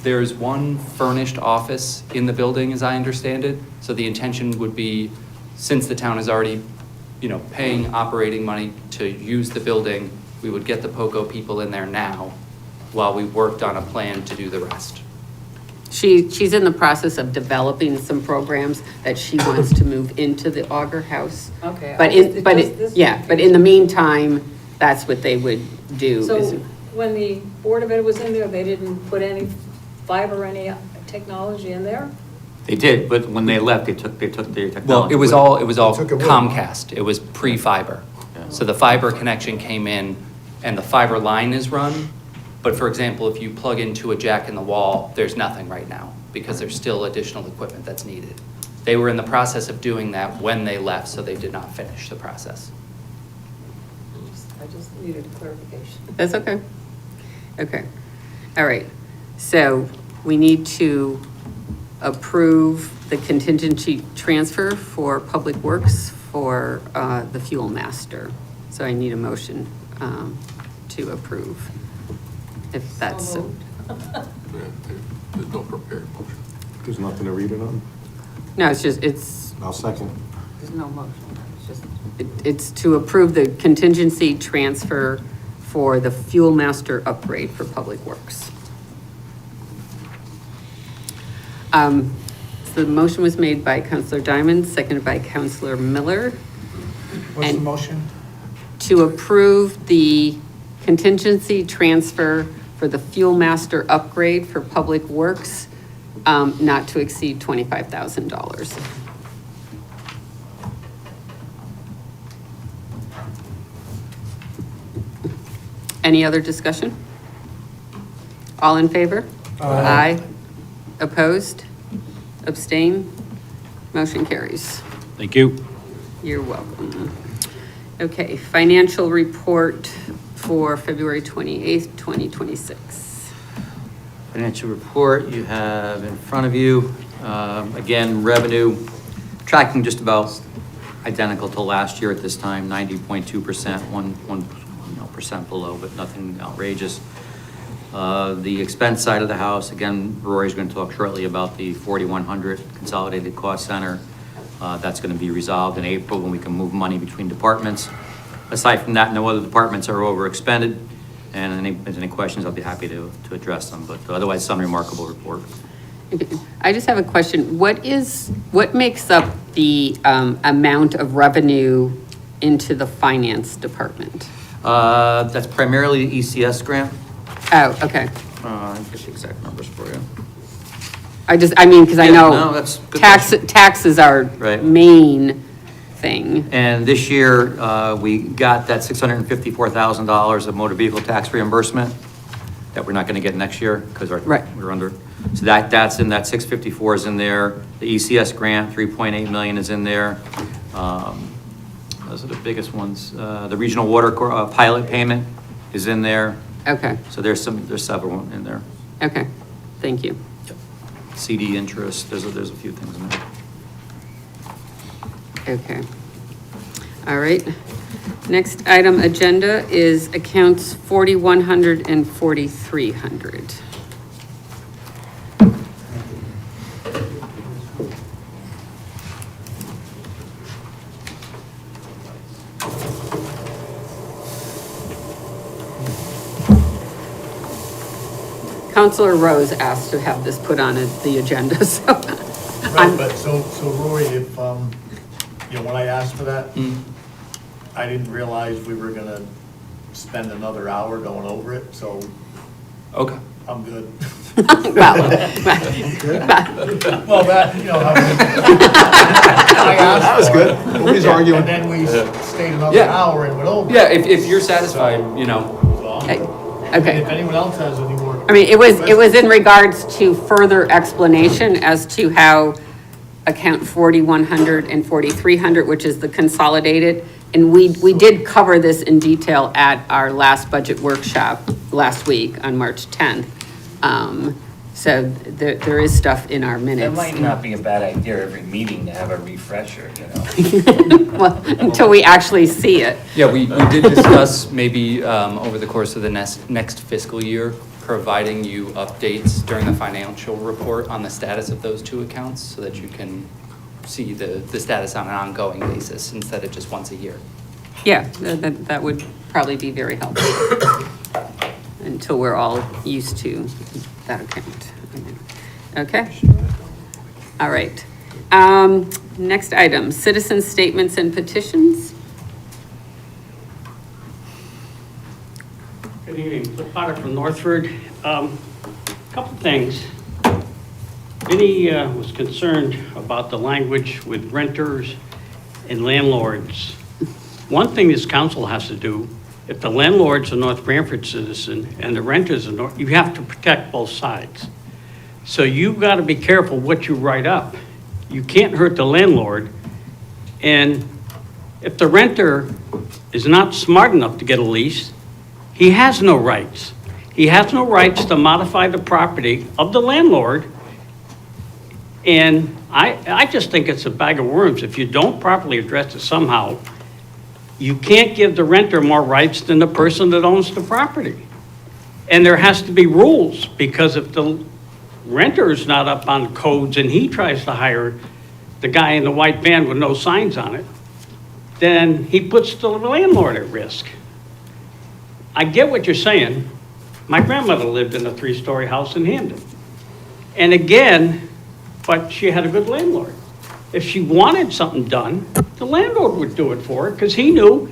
There's one furnished office in the building, as I understand it. So the intention would be, since the town is already, paying operating money to use the building, we would get the POCO people in there now while we worked on a plan to do the rest. She's in the process of developing some programs that she wants to move into the Auger House. Okay, But in the meantime, that's what they would do. So is- when the Board of Ed was in there, they didn't put any fiber, any technology in there? They did, but when they left, they took their technology. Well, it was with all Took it with them. Comcast. It was pre-fiber. So the fiber connection came in and the fiber line is run. But for example, if you plug into a jack in the wall, there's nothing right now because there's still additional equipment that's needed. They were in the process of doing that when they left, so they did not finish the process. I just needed a clarification. That's okay. Okay. All right. So we need to approve the contingency transfer for Public Works for the Fuel Master. So I need a motion to approve, if that's. So moved. There's no prepared motion. There's nothing to read it on? No, it's I'll second. There's no motion, it's just. It's to approve the contingency transfer for the Fuel Master upgrade for Public Works. So the motion was made by Counselor Diamond, seconded by Counselor Miller. What's the And- motion? To approve the contingency transfer for the Fuel Master upgrade for Public Works, not to exceed $25,000. Any other discussion? All in favor? Aye. Opposed? Abstain? Motion carries. Thank you. You're welcome. Okay, financial report for February 28th, 2026. Financial report you have in front of you. Again, revenue tracking just about identical to last year at this time, 90.2%, one percent below, but nothing outrageous. The expense side of the house, again, Rory's going to talk shortly about the 4100 Consolidated Cost Center. That's going to be resolved in April when we can move money between departments. Aside from that, no other departments are overexpended. And if there's any questions, I'll be happy to address them. But otherwise, some remarkable report. I just have a question. What makes up the amount of revenue into the finance department? That's primarily the ECS grant. Oh, okay. I'll get the exact numbers for you. Because I Yeah, know no, that's a good taxes are Right. main thing. And this year, we got that $654,000 of motor vehicle tax reimbursement that we're not going to get next year because Right. we're under. So that's in that 654 is in there. The ECS grant, 3.8 million is in there. Those are the biggest ones. The regional water pilot payment is in there. Okay, So there's several in there. okay. Thank you. CD interest, there's a few things in there. Okay. All right. Next item agenda is accounts 4100 and 4300. Counselor Rose asked to have this put on the agenda, so. Right, but so Rory, if, when I asked for that, I didn't realize we were gonna spend another hour going over it, so Okay. I'm good. Well, Well, that, I asked That was for good. it. Nobody's arguing. And then we stayed another Yeah. hour and went over. Yeah, if you're satisfied, So, okay. If anyone else has any more. It was in regards to further explanation as to how account 4100 and 4300, which is the consolidated, and we did cover this in detail at our last budget workshop last week on March 10th. So there is stuff in our That minutes. might not be a bad idea every meeting to have a refresher, you know? Well, until we actually see it. Yeah, we did discuss maybe over the course of the next fiscal year, providing you updates during the financial report on the status of those two accounts so that you can see the status on an ongoing basis instead of just once a year. Yeah, that would probably be very helpful until we're all used to that account. Okay? All right. Next item, citizen statements and petitions. Good evening, Flip Potter from Northford. Couple things. Vinnie was concerned about the language with renters and landlords. One thing this council has to do, if the landlord's a North Branford citizen and the renter's you have to protect both sides. So you've got to be careful what you write up. You can't hurt the landlord. And if the renter is not smart enough to get a lease, he has no rights. He has no rights to modify the property of the landlord. And I just think it's a bag of worms. If you don't properly address it somehow, you can't give the renter more rights than the person that owns the property. And there has to be rules, because if the renter is not up on codes and he tries to hire the guy in the white van with no signs on it, then he puts the landlord at risk. I get what you're saying. My grandmother lived in a 3-story house in Hamden. And again, but she had a good landlord. If she wanted something done, the landlord would do it for her, because he knew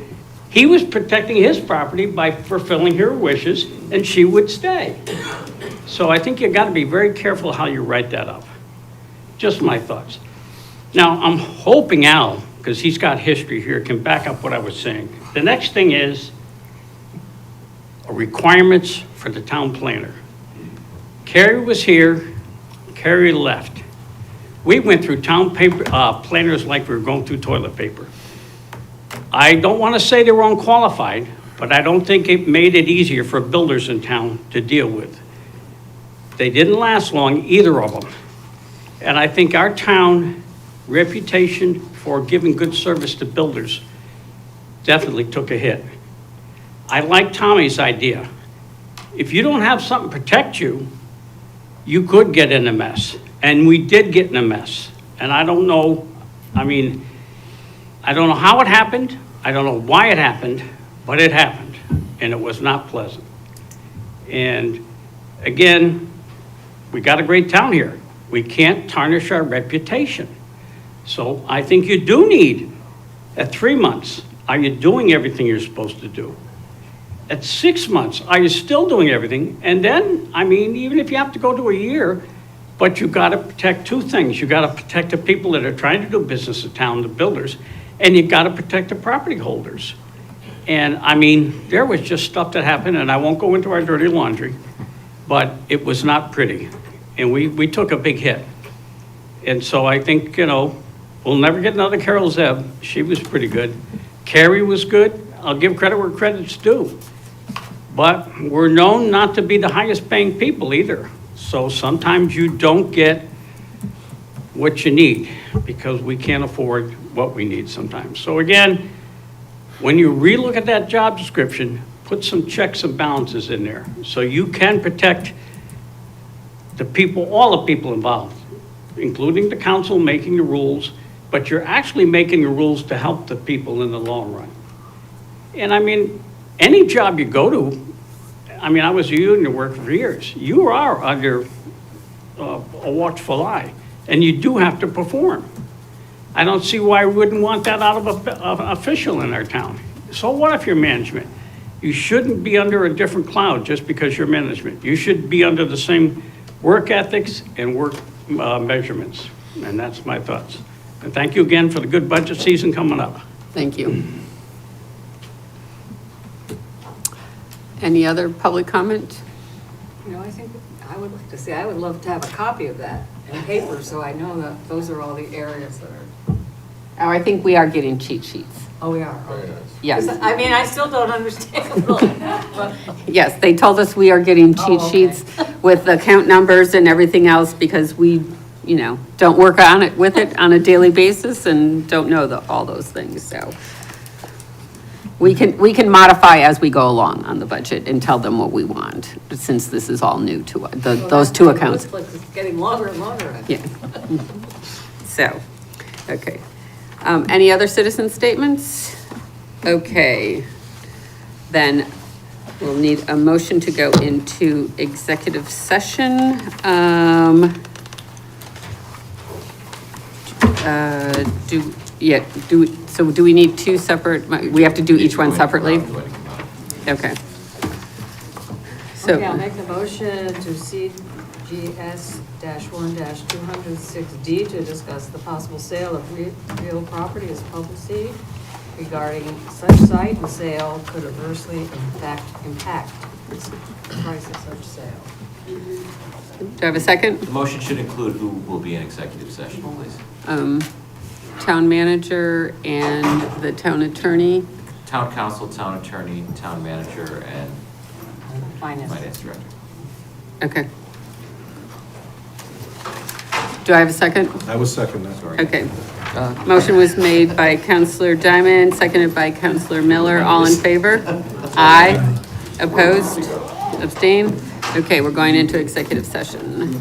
he was protecting his property by fulfilling her wishes, and she would stay. So I think you got to be very careful how you write that up. Just my thoughts. Now, I'm hoping Al, because he's got history here, can back up what I was saying. The next thing is requirements for the town planner. Carrie was here, Carrie left. We went through town paper, planners like we were going through toilet paper. I don't want to say they were unqualified, but I don't think it made it easier for builders in town to deal with. They didn't last long, either of them. And I think our town reputation for giving good service to builders definitely took a hit. I like Tommy's idea. if you don't have something to protect you, you could get in a mess. And we did get in a mess. And I don't know, I mean, I don't know how it happened. I don't know why it happened, but it happened. And it was not pleasant. And again, we got a great town here. We can't tarnish our reputation. So I think you do need, at 3 months, are you doing everything you're supposed to do? At 6 months, are you still doing everything? And then, I mean, even if you have to go to a year, but you gotta protect two things. You gotta protect the people that are trying to do business in town, the builders, and you gotta protect the property holders. And I mean, there was just stuff that happened, and I won't go into our dirty laundry, but it was not pretty. And we took a big hit. And so I think, you know, we'll never get another Carol Zeb. She was pretty good. Carrie was good. I'll give credit where credit's due. But we're known not to be the highest paying people either. So sometimes you don't get what you need because we can't afford what we need sometimes. So again, when you relook at that job description, put some checks and balances in there so you can protect the people, all the people involved, including the council making the rules, but you're actually making the rules to help the people in the long run. And I mean, any job you go to, I mean, I was a union worker for years. You are under a watchful eye, and you do have to perform. I don't see why we wouldn't want that out of an official in our town. So what if you're management? You shouldn't be under a different cloud just because you're management. You should be under the same work ethics and work measurements. And that's my thoughts. And thank you again for the good budget season coming up. Thank you. Any other public comment? You know, I think, I would like to see, I would love to have a copy of that in paper, so I know that those are all the areas that are. Oh, I think we are getting cheat sheets. Oh, we are. Okay. Yes. I mean, I still don't understand, but. Yes, they told us we are getting cheat Oh, okay. sheets with account numbers and everything else because we, you know, don't work on it with it on a daily basis and don't know all those things, so. We can modify as we go along on the budget and tell them what we want, since this is all new to us, those two accounts. It looks like it's getting longer and longer. Yeah. So, okay. Any other citizen statements? Okay. Then we'll need a motion to go into executive session. So do we need two separate, we have to do each one separately? Okay. So. Okay, I'll make the motion to CGS-1-206D to discuss the possible sale of real property as public seed regarding such site and sale could adversely impact the price of such sale. Do I have a second? The motion should include who will be in executive session, please. Town manager and the town attorney. Town council, town attorney, town manager, and finance director. Okay. Do I have a second? I was second that. Sorry. Okay. Motion was made by Counselor Diamond, seconded by Counselor Miller. All in favor? Aye. Opposed? Abstain? Okay, we're going into executive session.